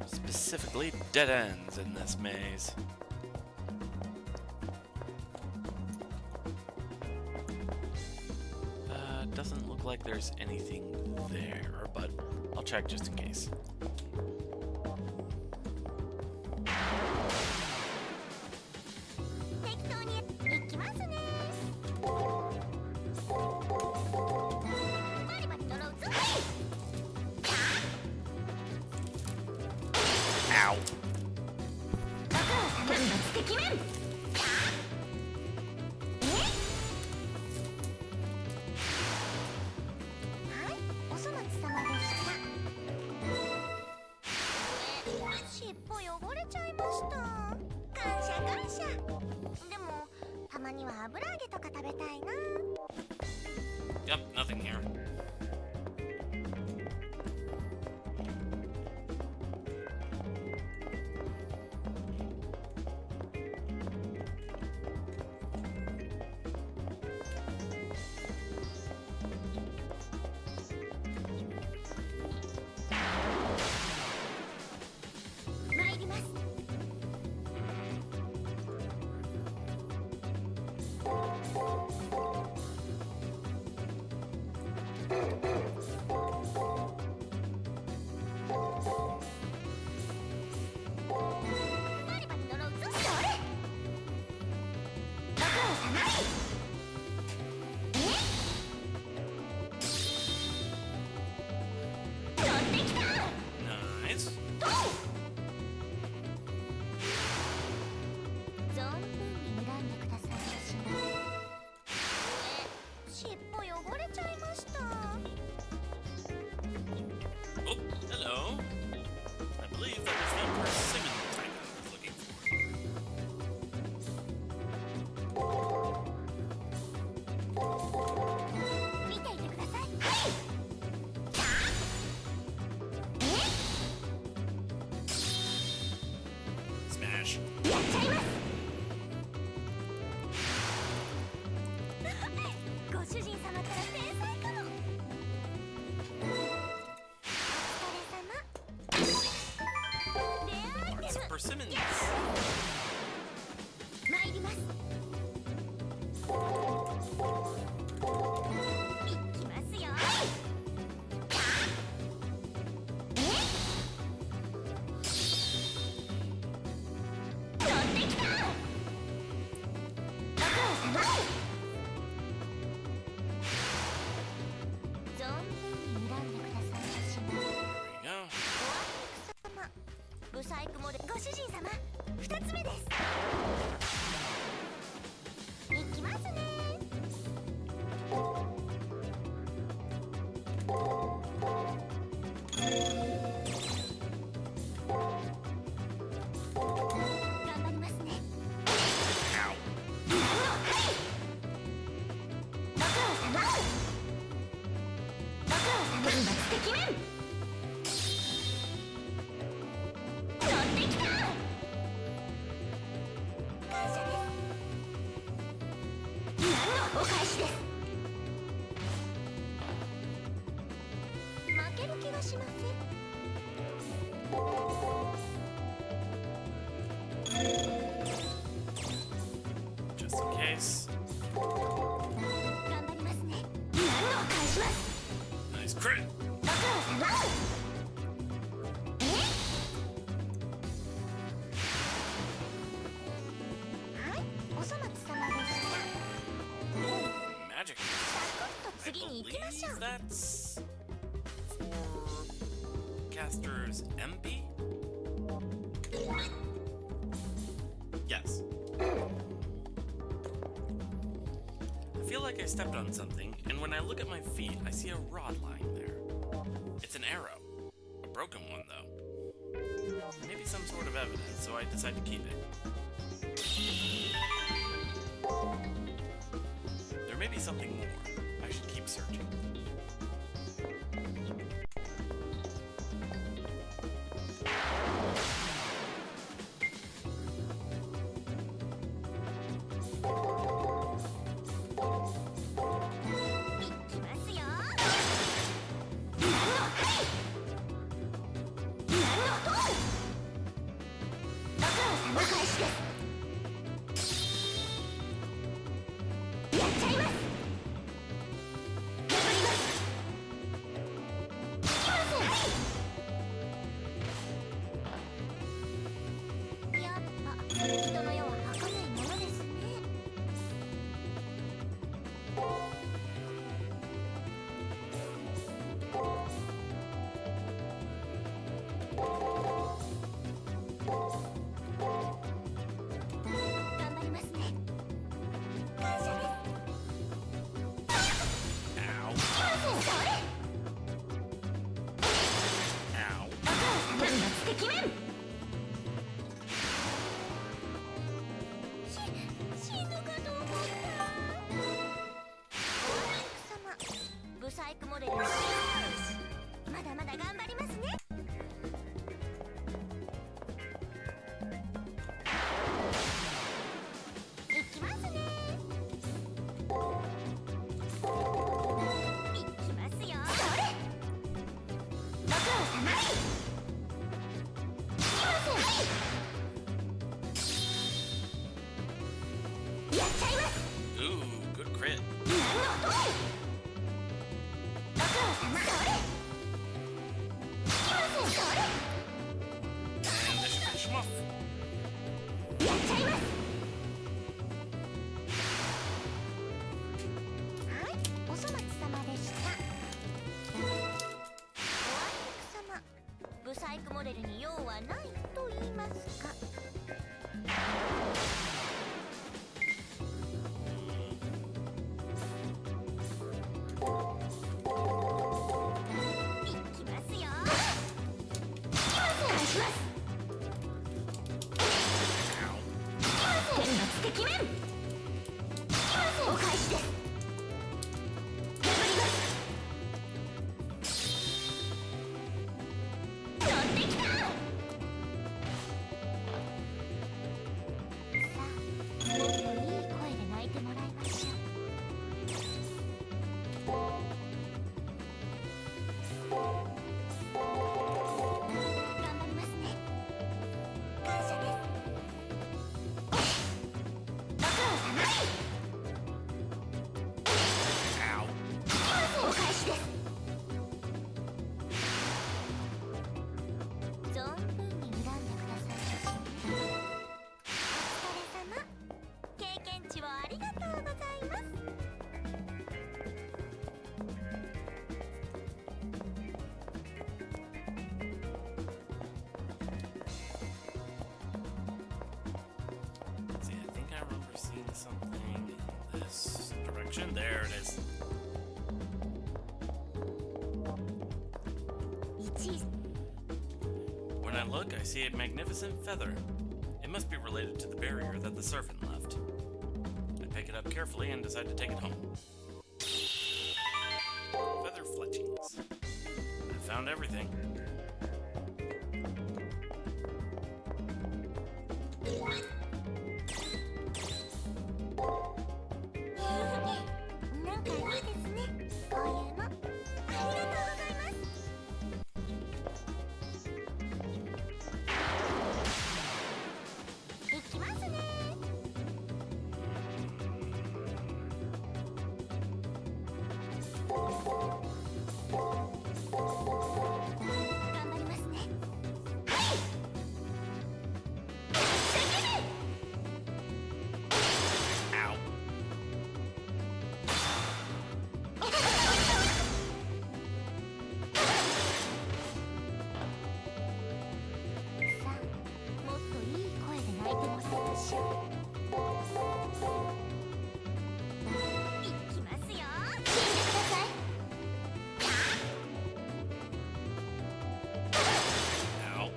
S1: Specifically, dead ends in this maze. Doesn't look like there's anything there, but I'll check just in case. Ow.
S3: お粗末様でした。尻尾汚れちゃいました。感謝感謝。でもたまには油揚げとか食べたいな。
S1: Yep, nothing here. Nice.
S3: 存分に睨んでください。尻尾汚れちゃいました。
S1: Oh, hello. I believe that was the persimmon type I was looking for.
S3: 見ていてください。
S1: Smash.
S3: やっちゃいます。ご主人様ったら天才かも。お疲れ様。レアアイ
S1: Lots
S3: テ
S1: of
S3: ム。
S1: persimmons.
S3: 参ります。いきますよ。いきますね。頑張りますね。ご苦労様。ご苦労様。天罰てきめん。乗ってきた。感謝です。何のお返しです。負ける気がしません。
S1: Just in case.
S3: 頑張りますね。何の返します。
S1: Nice crit.
S3: ご苦労様。え？はい、お粗末様でした。
S1: Magic.
S3: サクッと
S1: I
S3: 次に行きましょ
S1: believe
S3: う。
S1: that's for Caster's MP? Yes. I feel like I stepped on something, and when I look at my feet, I see a rod lying there. It's an arrow. A broken one, though. Maybe some sort of evidence, so I decide to keep it. There may be something more. I should keep searching. something in this direction. There it is.
S3: 1位
S1: When I look, I see a magnificent feather. It must be related to the barrier that the servant left. I pick it up carefully and decide to take it home. Feather fletchings. I found everything.
S3: なんかいいですね、こういうの。ありがとうございます。いきますね。頑張りますね。
S1: Ow.
S3: さあ、もっといい声で泣いてもらいましょう。いきますよ。聞いてください。
S1: Ow.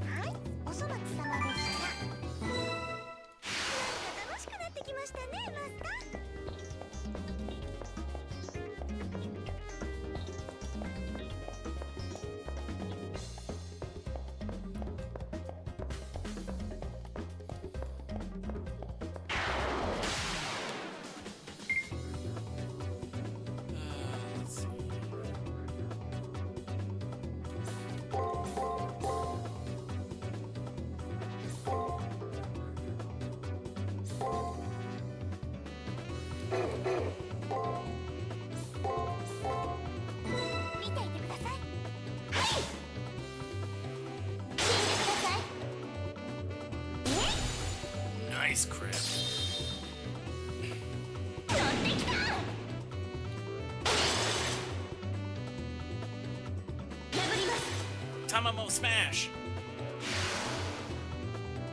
S3: はい、おそ松様でした。なんか楽しくなってきましたね、マスター。
S1: Let's see. Nice crit. Tamamo smash!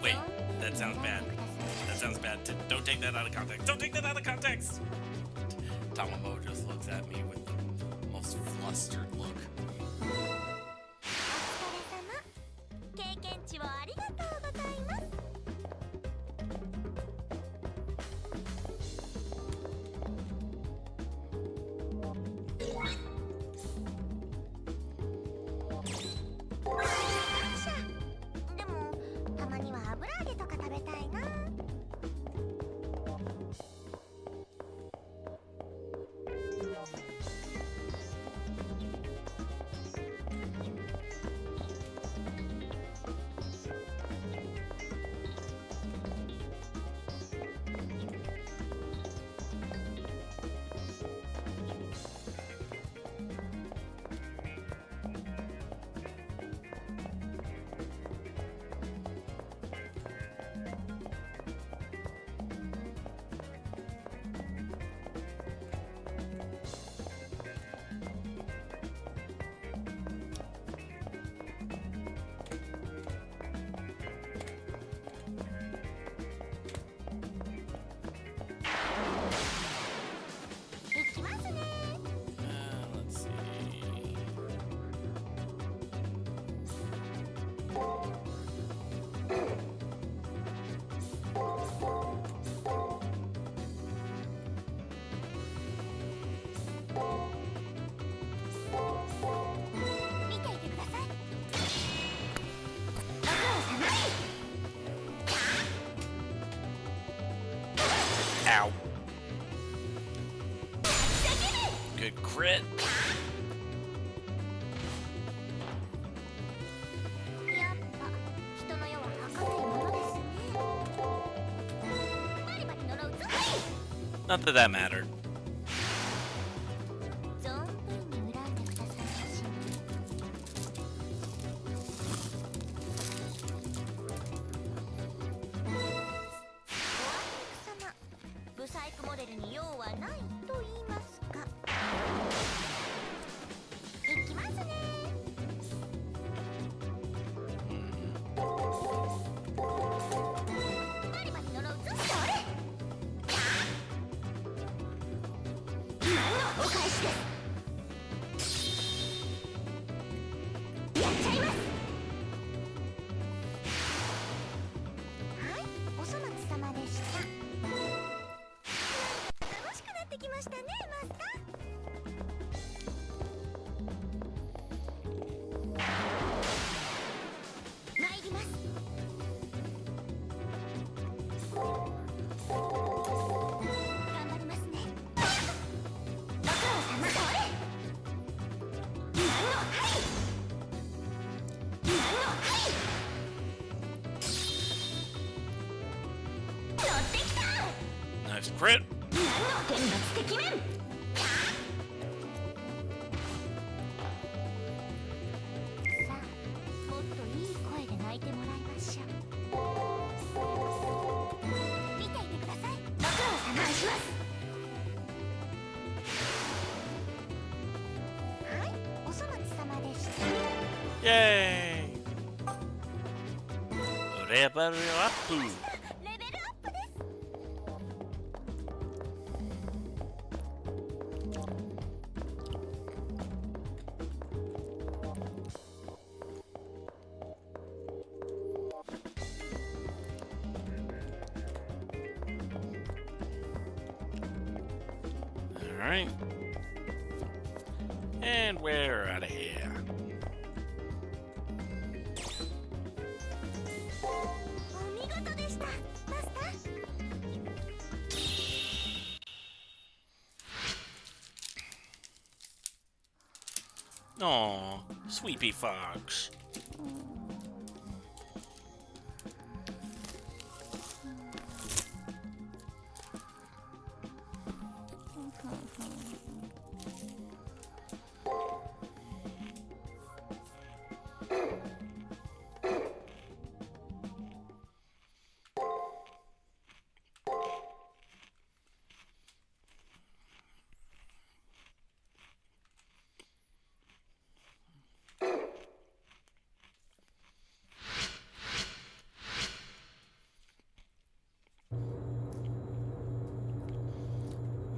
S1: Wait, that sounds bad. That sounds bad. Don't take that out of context. Don't take that out of context! Tamamo just looks at me with the most flustered look.
S3: 経験値をありがとうございます。でもたまには油揚げとか食べたいな。いきますね。
S1: Let's see.
S3: 見ていてください。ご苦労様。
S1: Ow. Good crit.
S3: やっぱ人の世は儚いものですね。バリバリ呪うぞ。
S1: Not that that mattered.
S3: 存分に恨んでくださいまし。お悪様、ブサイクモデルに用はないと言いますか。いきますね。
S1: Nice crit.
S3: 何の天罰的面。さあ、もっといい声で泣いてもらいましょう。見ていてください。ご苦労様します。はい、お粗末様でした。
S1: Yay! Level up.
S3: レベルアップです。
S1: Alright. And we're out of here.
S3: お見事でした、マスター。
S1: Aw, Sweepy Fox.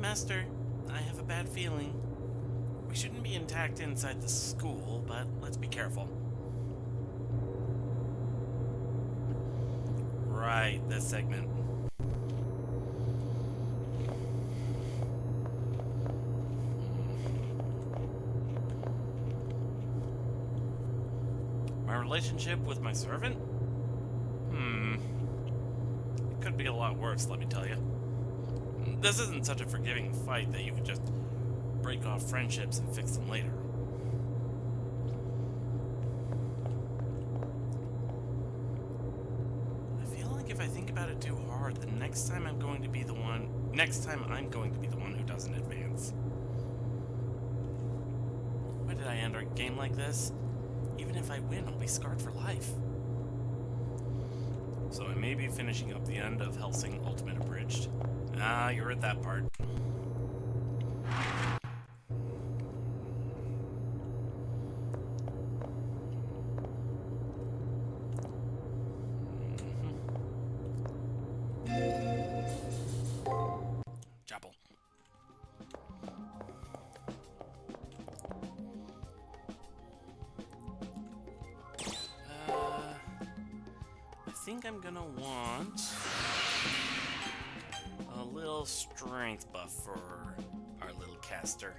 S1: Master, I have a bad feeling. We shouldn't be intact inside the school, but let's be careful. Right, this segment. My relationship with my servant? It could be a lot worse, let me tell you. This isn't such a forgiving fight that you could just break off friendships and fix them later. I feel like if I think about it too hard, the next time I'm going to be the one who doesn't advance. Why did I end our game like this? Even if I win, I'll be scarred for life. So I may be finishing up the end of Hellsing Ultimate Abridged. Ah, you're at that part. Chapel. I think I'm gonna want a little strength buff for our little caster.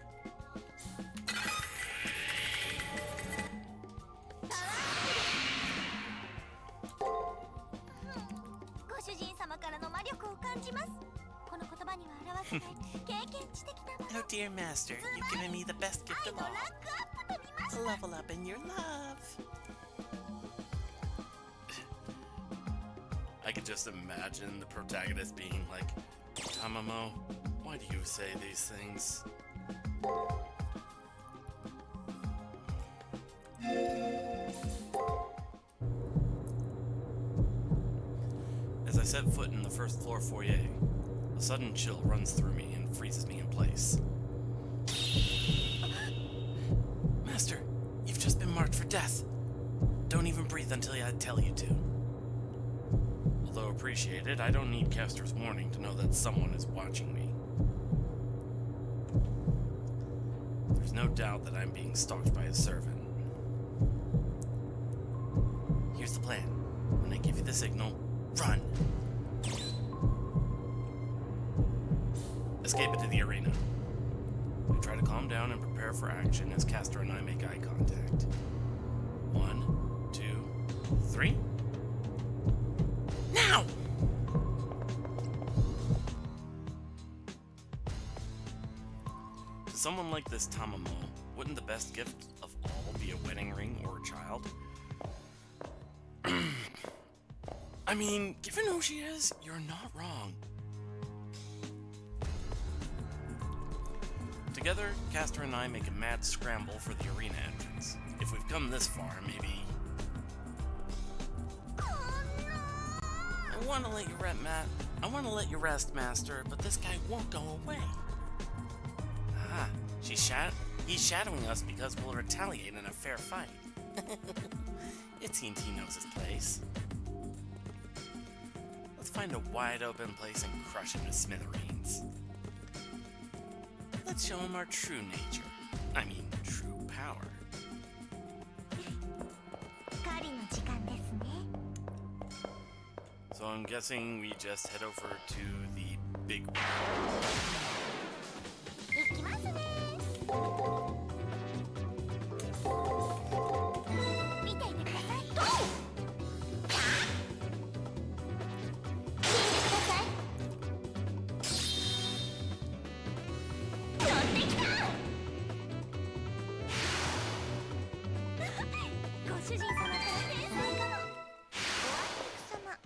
S3: ご主人様からの魔力を感じます。この言葉には表せない経験値的なもの。
S1: Oh dear master, you've given me the best gift
S3: 愛
S1: of
S3: の
S1: all.
S3: ランクアップと見まし
S1: A
S3: た。
S1: level up in your love. I could just imagine the protagonist being like, Tamamo, why do you say these things? As I set foot in the first floor foyer, a sudden chill runs through me and freezes me in place. Master, you've just been marked for death. Don't even breathe until I tell you to. Although appreciated, I don't need Caster's warning to know that someone is watching me. There's no doubt that I'm being stalked by a servant. Here's the plan. When I give you the signal, run! Escape into the arena. I try to calm down and prepare for action as Caster and I make eye contact. 1, 2, 3. Now! To someone like this Tamamo, wouldn't the best gift of all be a wedding ring or a child? I mean, given who she is, you're not wrong. Together, Caster and I make a mad scramble for the arena entrance. If we've come this far, maybe... I want to let you rest, Master, but this guy won't go away. Ah, he's shadowing us because we'll retaliate in a fair fight. It seems he knows his place. Let's find a wide open place and crush him to smithereens. Let's show him our true nature. I mean, true power.
S3: 狩りの時間ですね。
S1: So I'm guessing we just head over to the big room.
S3: 行きますね。見ていてください。どう？ご主人様から天才かも。おあ様、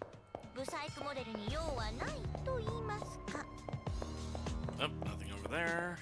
S3: ブサイクモデルに用はないと言いますか。
S1: Oh, nothing over there.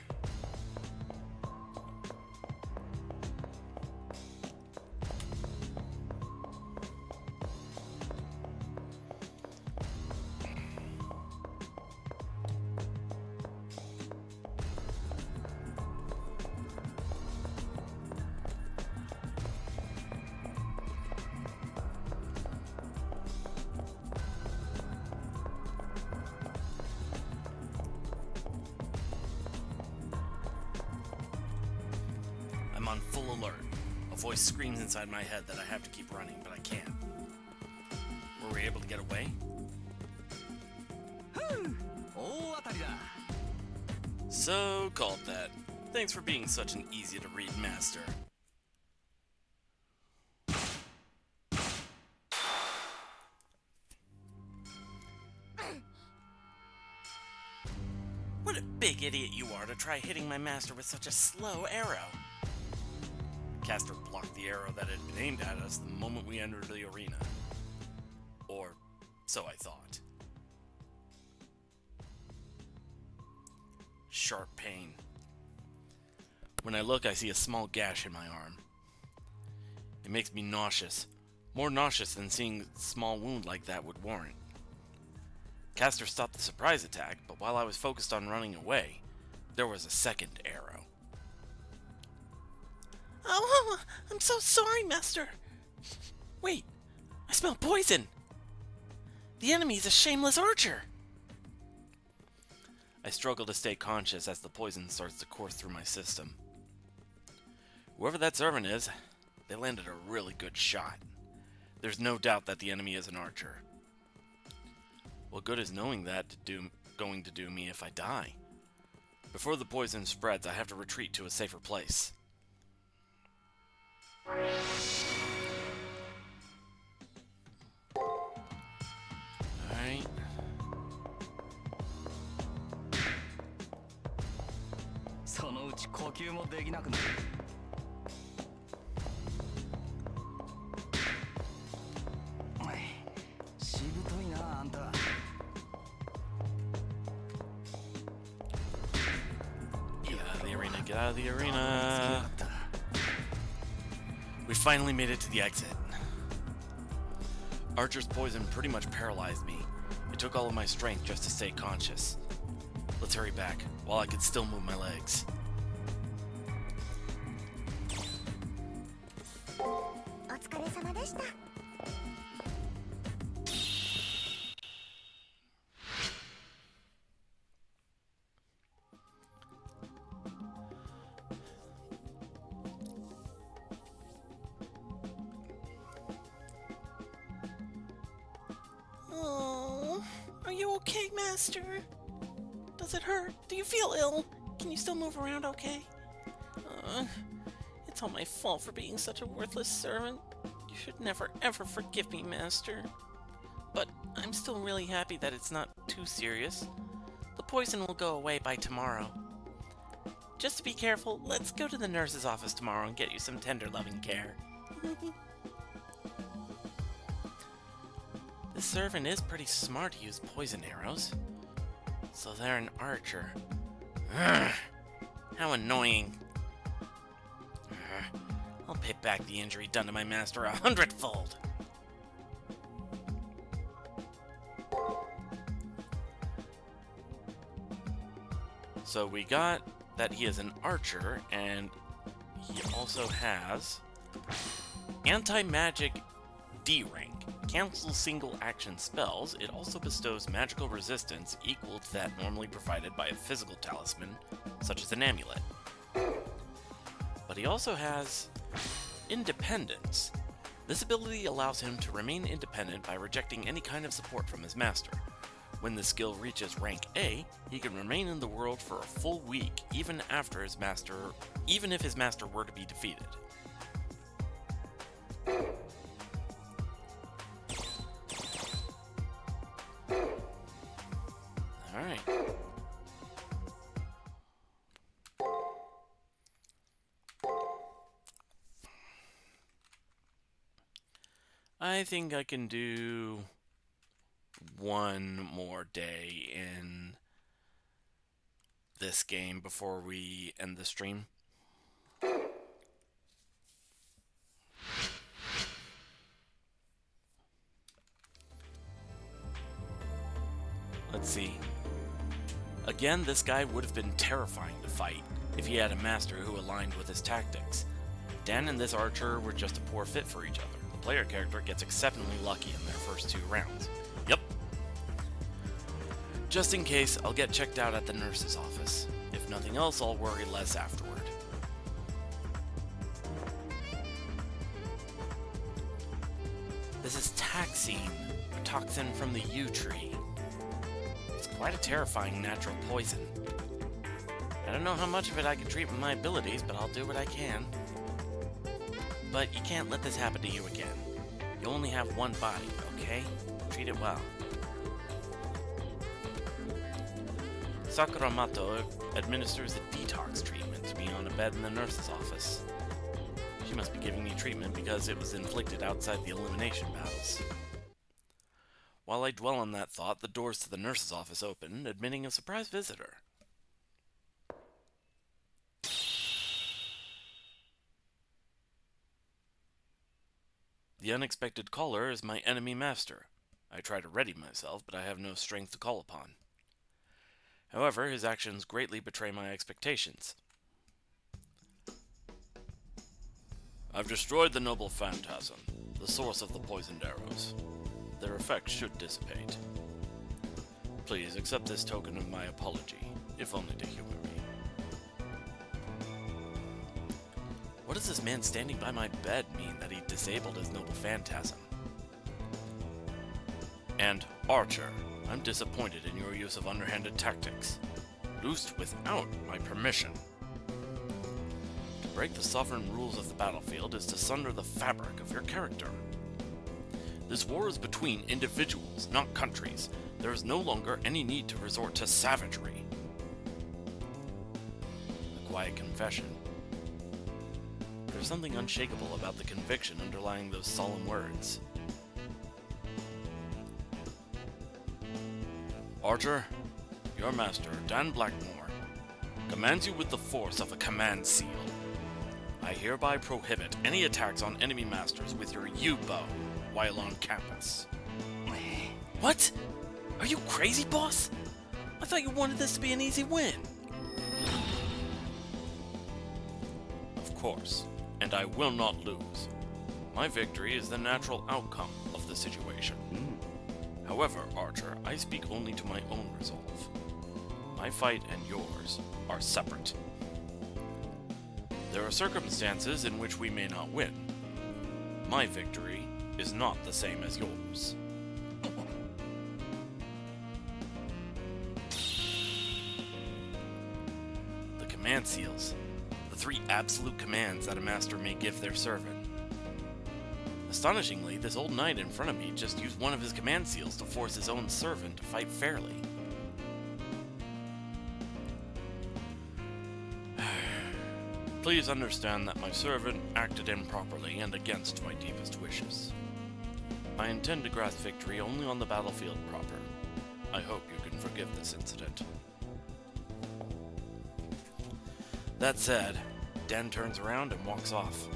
S1: I'm on full alert. A voice screams inside my head that I have to keep running, but I can't. Were we able to get away? So called that. Thanks for being such an easy-to-read master. What a big idiot you are to try hitting my master with such a slow arrow. Caster blocked the arrow that had been aimed at us the moment we entered the arena. Or so I thought. Sharp pain. When I look, I see a small gash in my arm. It makes me nauseous. More nauseous than seeing a small wound like that would warrant. Caster stopped the surprise attack, but while I was focused on running away, there was a second arrow. Oh, I'm so sorry, Master. Wait, I smell poison. The enemy is a shameless archer. I struggle to stay conscious as the poison starts to course through my system. Whoever that servant is, they landed a really good shot. There's no doubt that the enemy is an archer. What good is knowing that going to do me if I die? Before the poison spreads, I have to retreat to a safer place. Alright. Get out of the arena, get out of the arena. We finally made it to the exit. Archer's poison pretty much paralyzed me. It took all of my strength just to stay conscious. Let's hurry back, while I could still move my legs.
S3: お疲れ様でした。
S8: Oh, are you okay, Master? Does it hurt? Do you feel ill? Can you still move around okay? It's all my fault for being such a worthless servant. You should never ever forgive me, Master. But I'm still really happy that it's not too serious. The poison will go away by tomorrow. Just to be careful, let's go to the nurse's office tomorrow and get you some tender loving care. This servant is pretty smart to use poison arrows. So they're an archer. Ugh. How annoying. I'll pay back the injury done to my master 100-fold. So we got that he is an archer, and he also has anti-magic D rank. Cancels single action spells. It also bestows magical resistance equal to that normally provided by a physical talisman, such as an amulet. But he also has independence. This ability allows him to remain independent by rejecting any kind of support from his master. When the skill reaches rank A, he can remain in the world for a full week, even if his master were to be defeated. Alright. I think I can do one more day in this game before we end the stream. Let's see. Again, this guy would have been terrifying to fight if he had a master who aligned with his tactics. Dan and this archer were just a poor fit for each other. The player character gets exceptionally lucky in their first 2 rounds. Yep. Just in case, I'll get checked out at the nurse's office. If nothing else, I'll worry less afterward. This is taxine, a toxin from the yew tree. It's quite a terrifying natural poison. I don't know how much of it I can treat with my abilities, but I'll do what I can. But you can't let this happen to you again. You only have one body, okay? Treat it well. Sakuramato administers a detox treatment to me on a bed in the nurse's office. She must be giving me treatment because it was inflicted outside the elimination battles. While I dwell on that thought, the doors to the nurse's office open, admitting a surprise visitor. The unexpected caller is my enemy master. I try to ready myself, but I have no strength to call upon. However, his actions greatly betray my expectations. I've destroyed the noble phantasm, the source of the poisoned arrows. Their effects should dissipate. Please accept this token of my apology, if only to humor me. What does this man standing by my bed mean that he disabled his noble phantasm? And, Archer, I'm disappointed in your use of underhanded tactics. Loosed without my permission. To break the sovereign rules of the battlefield is to sunder the fabric of your character. This war is between individuals, not countries. There is no longer any need to resort to savagery. A quiet confession. There's something unshakable about the conviction underlying those solemn words. Archer, your master, Dan Blackmore, commands you with the force of a command seal. I hereby prohibit any attacks on enemy masters with your U-bow while on campus. What? Are you crazy, boss? I thought you wanted this to be an easy win. Of course, and I will not lose. My victory is the natural outcome of the situation. However, Archer, I speak only to my own resolve. My fight and yours are separate. There are circumstances in which we may not win. My victory is not the same as yours. The command seals. The 3 absolute commands that a master may give their servant. Astonishingly, this old knight in front of me just used one of his command seals to force his own servant to fight fairly. Please understand that my servant acted improperly and against my deepest wishes. I intend to grasp victory only on the battlefield proper. I hope you can forgive this incident.
S1: That said, Dan turns around and walks off.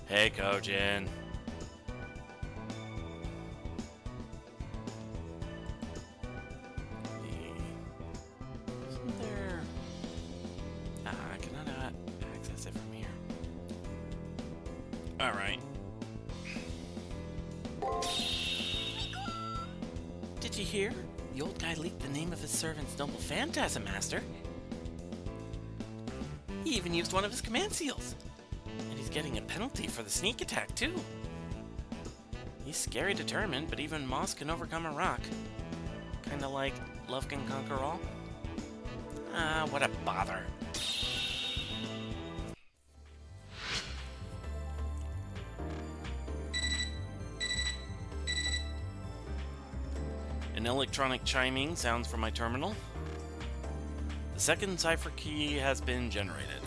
S1: Hey, Kojin. Isn't there... I cannot access it from here. Alright.
S8: Did you hear? The old guy leaked the name of his servant's noble phantasm, Master. He even used one of his command seals. And he's getting a penalty for the sneak attack, too. He's scary determined, but even moss can overcome a rock. Kinda like love can conquer all. Ah, what a bother.
S1: An electronic chiming sounds from my terminal. The second cipher key has been generated.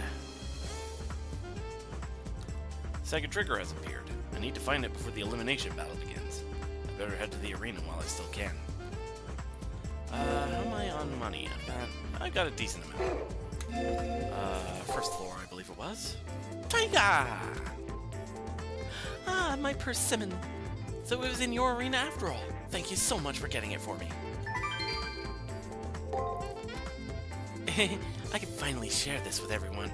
S1: Second trigger has appeared. I need to find it before the elimination battle begins. I better head to the arena while I still can. How am I on money? I've got a decent amount. First floor, I believe it was.
S8: Taiga! Ah, my persimmon. So it was in your arena after all. Thank you so much for getting it for me. I can finally share this with everyone.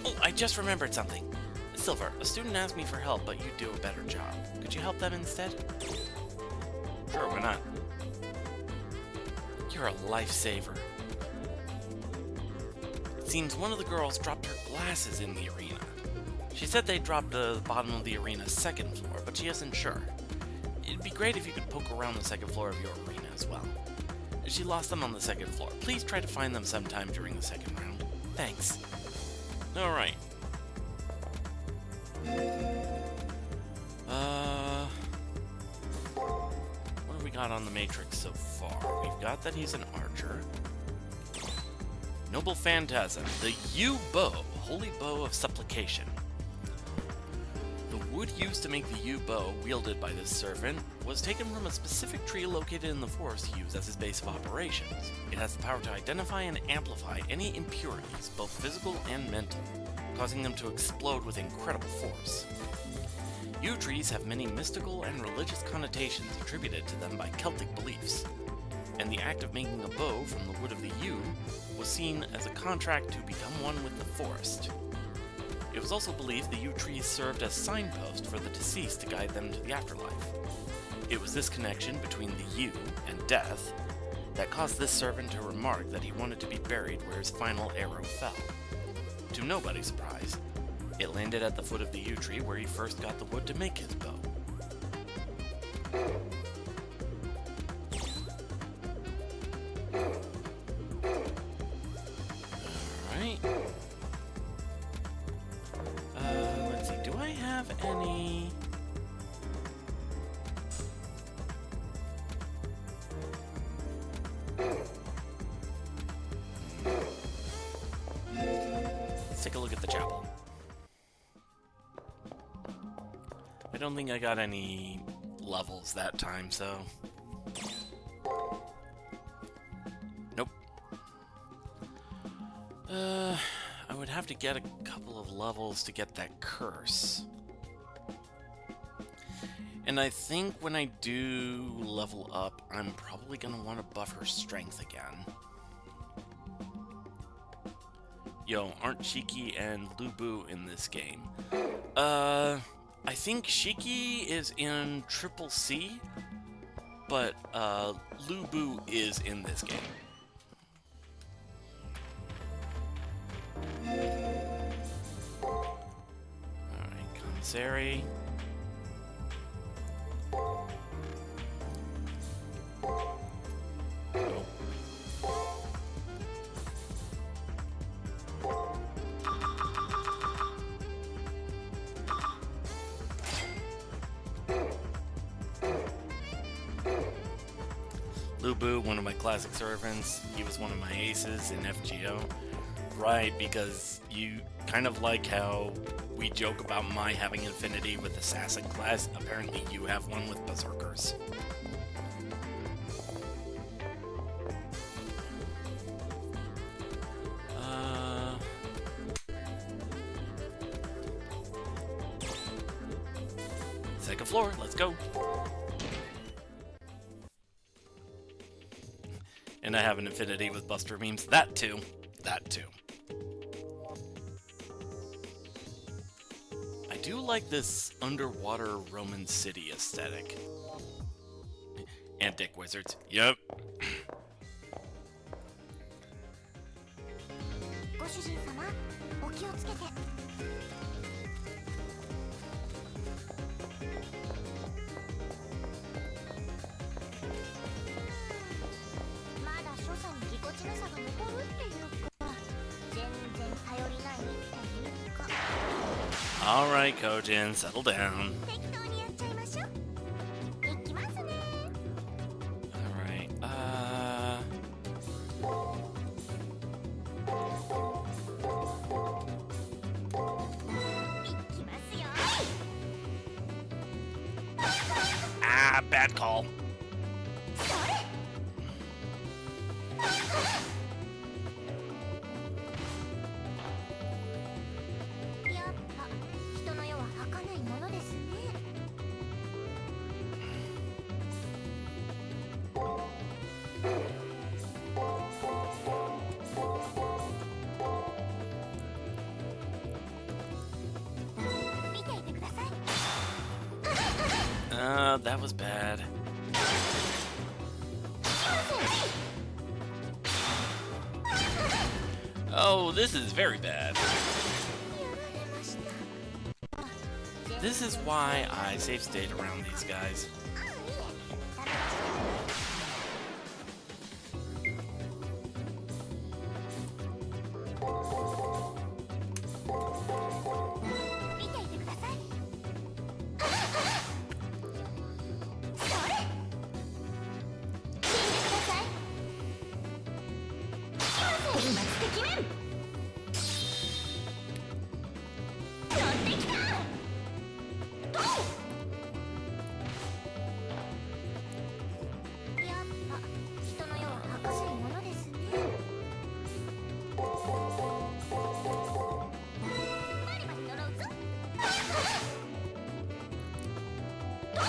S8: Oh, I just remembered something. Silver, a student asked me for help, but you do a better job. Could you help them instead?
S1: Sure, why not?
S8: You're a lifesaver. It seems one of the girls dropped her glasses in the arena. She said they dropped to the bottom of the arena's second floor, but she isn't sure. It'd be great if you could poke around the second floor of your arena as well. She lost them on the second floor. Please try to find them sometime during the second round. Thanks.
S1: Alright. What have we got on the Matrix so far? We've got that he's an archer. Noble Phantasm, the U-Bow, Holy Bow of Supplication. The wood used to make the U-Bow, wielded by this servant, was taken from a specific tree located in the forest he used as his base of operations. It has the power to identify and amplify any impurities, both physical and mental, causing them to explode with incredible force. Yew trees have many mystical and religious connotations attributed to them by Celtic beliefs, and the act of making a bow from the wood of the yew was seen as a contract to become one with the forest. It was also believed the yew trees served as signposts for the deceased to guide them to the afterlife. It was this connection between the yew and death that caused this servant to remark that he wanted to be buried where his final arrow fell. To nobody's surprise, it landed at the foot of the yew tree where he first got the wood to make his bow. Alright. Let's see, do I have any... Let's take a look at the chapel. I don't think I got any levels that time, so... Nope. I would have to get a couple of levels to get that curse. And I think when I do level up, I'm probably going to want to buff her strength again. Yo, aren't Shiki and Lubu in this game? I think Shiki is in Triple C, but Lubu is in this game. Alright, Commissary. Lubu, one of my classic servants. He was one of my aces in FGO. Right, because you kind of like how we joke about my having Infinity with Assassin class. Apparently you have one with Berserkers. Second floor, let's go. And I have an affinity with Buster memes. That too. That too. I do like this underwater Roman city aesthetic. And dick wizards. Yep.
S3: ご主人様、お気をつけて。まだ所作にぎこちなさが残るっていうか、全然頼りないっていうか。
S1: Alright, Kojin, settle down.
S3: 適当にやっちゃいましょう。いきますね。
S1: Alright,
S3: いきますよ。
S1: bad call.
S3: やっぱ人の世は儚いものですね。見ていてください。
S1: That was bad. Oh, this is very bad.
S3: やられました。
S1: This is why I safe stayed around these guys.
S3: あ、いえ、ダメでした。 見ていてください。それ。死んでください。今てきめん。乗ってきた。どう。やっぱ人の世は儚いものですね。 バリバリ呪うぞ。どう。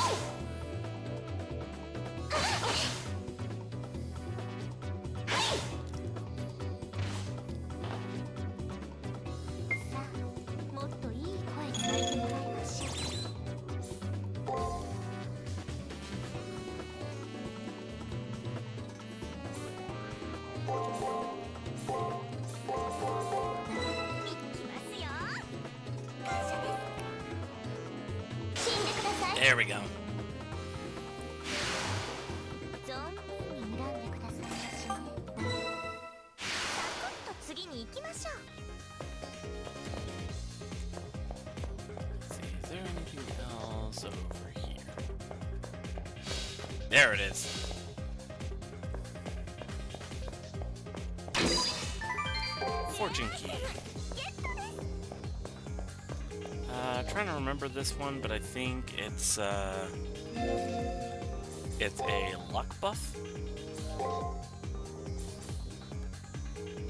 S3: さあ、もっといい声で泣いてもらいましょう。いきますよ。感謝です。死んでください。
S1: There we go.
S3: 存分に睨んでくださいましね。サクッと次に行きましょう。
S1: Let's see, is there anything else over here? There it is. Fortune key.
S3: ゲットです。
S1: Trying to remember this one, but I think it's a luck buff.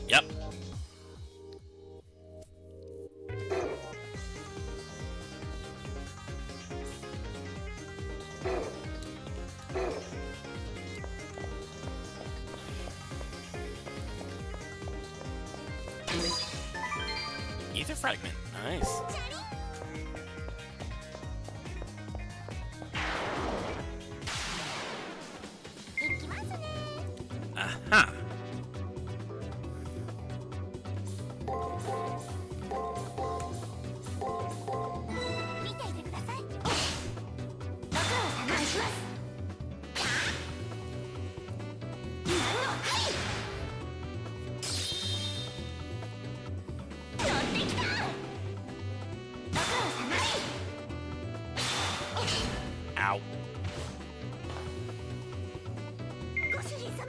S1: Yep. Ether fragment. Nice.
S3: チャリ。行きますね。
S1: Aha.
S3: 見ていてください。ご苦労様します。何のはい乗ってきた。ご苦労様。
S1: Ow.
S3: ご主人様。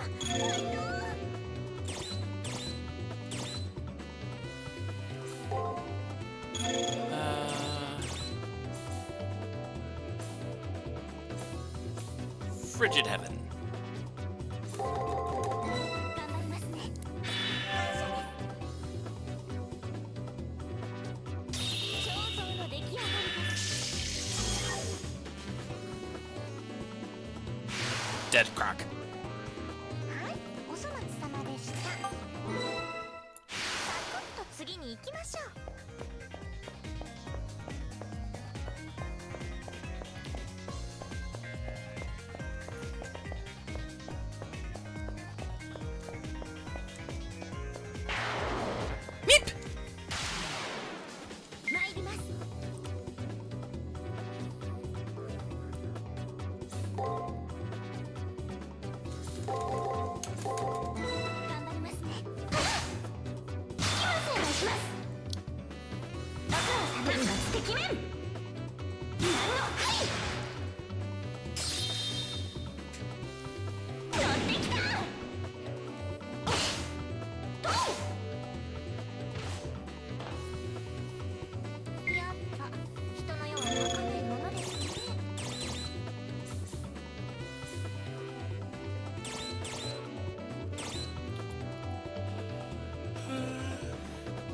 S1: Frigid Heaven.
S3: 頑張りますね。感謝です。彫像の出来上がりです。
S1: dead croc.
S3: はいお粗末様でした。サクッと次に行きましょう。参ります。頑張りますね。お願いします。ご苦労様。てきめん。なんのはい乗ってきた。やっぱ人の世は儚いものですね。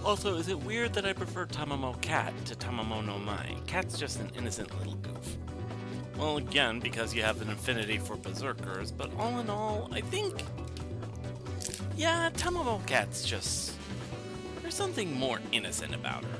S1: Also, is it weird that I prefer Tamamo Cat to Tamamo no Mai? Cat's just an innocent little goof. Well, again, because you have an affinity for berserkers, but all in all, I think... Yeah, Tamamo Cat's just... There's something more innocent about her.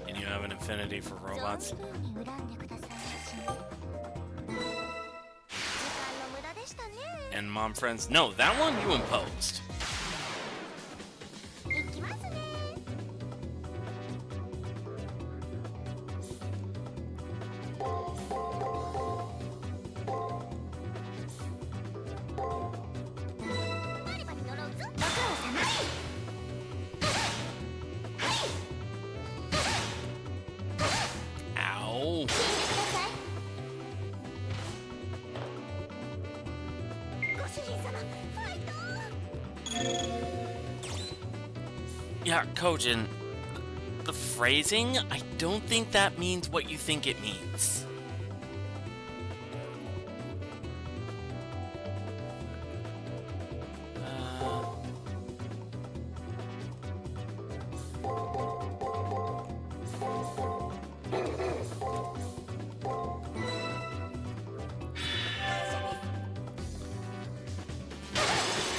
S1: And you have an affinity for robots? And mom friends, no, that one you imposed. Ow. Yeah, Kojin, the phrasing, I don't think that means what you think it means.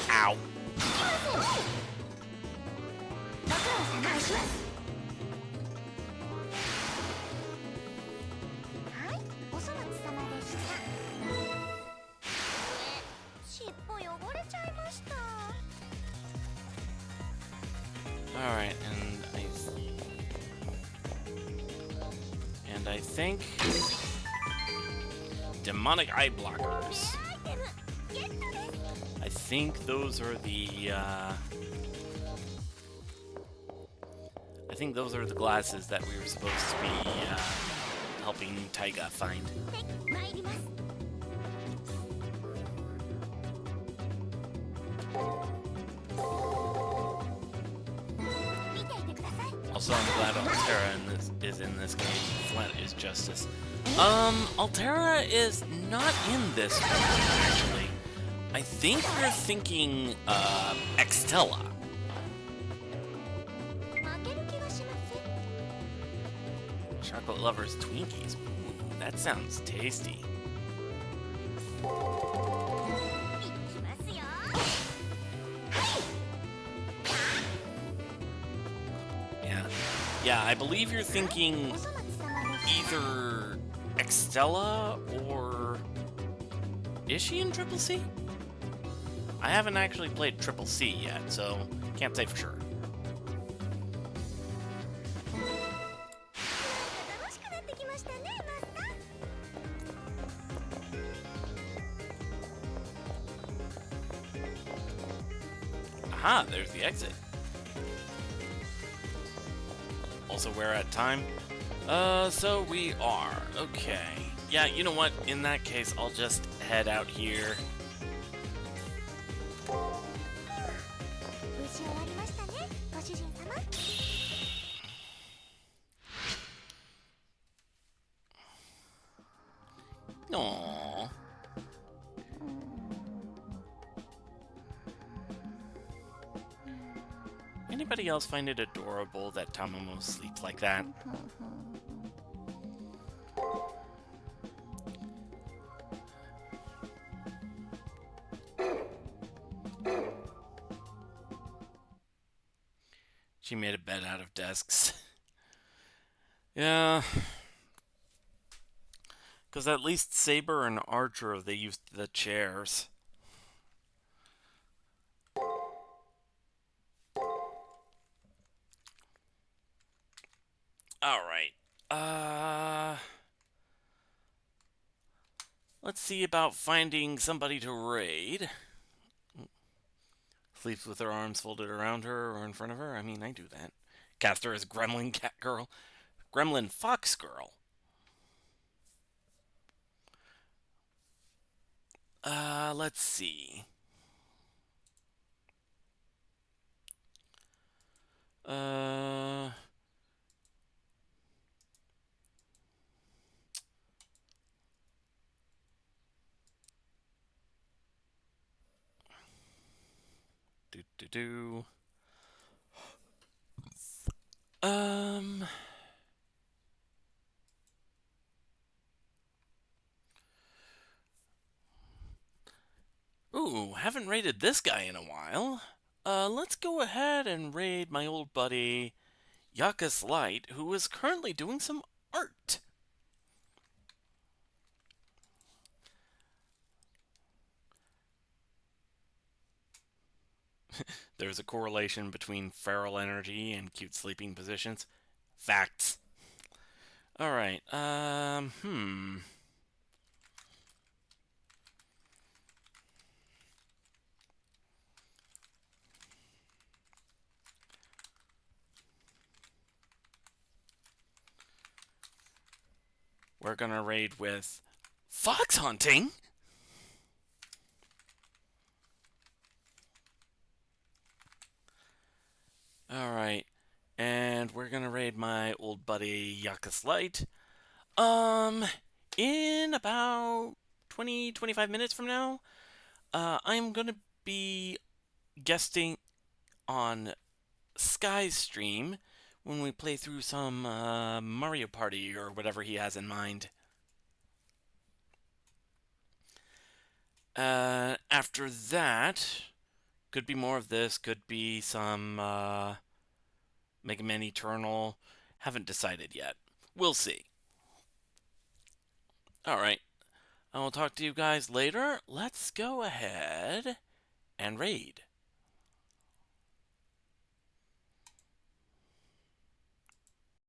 S1: Ow. Alright, and I think demonic eye blockers. I think those are the I think those are the glasses that we were supposed to be helping Taiga find. Also, I'm glad Altera is in this game. Flat is justice. Altera is not in this one, actually. I think you're thinking, Extella. Chocolate lovers Twinkies. Ooh, that sounds tasty. Yeah, I believe you're thinking either Extella or... Is she in Triple C? I haven't actually played Triple C yet, so can't say for sure. Aha, there's the exit. Also, we're at time. So we are. Okay. Yeah, you know what? In that case, I'll just head out here.
S8: Aww. Anybody else find it adorable that Tamamo sleeps like that? She made a bed out of desks. Yeah. Because at least Saber and Archer, they used the chairs. Alright. Let's see about finding somebody to raid. Sleeps with her arms folded around her or in front of her. I mean, I do that. Caster is Gremlin Cat Girl. Gremlin Fox Girl. Let's see. Uh... Do do do. Um... Ooh, haven't raided this guy in a while. Let's go ahead and raid my old buddy, Yakus Light, who is currently doing some art. There's a correlation between feral energy and cute sleeping positions. Facts. Alright, We're gonna raid with fox hunting? Alright, and we're gonna raid my old buddy Yakus Light. In about 20-25 minutes from now, I'm gonna be guesting on Sky's stream when we play through some Mario Party or whatever he has in mind. After that, could be more of this, could be some Mega Man Eternal. Haven't decided yet. We'll see. Alright, I will talk to you guys later. Let's go ahead and raid.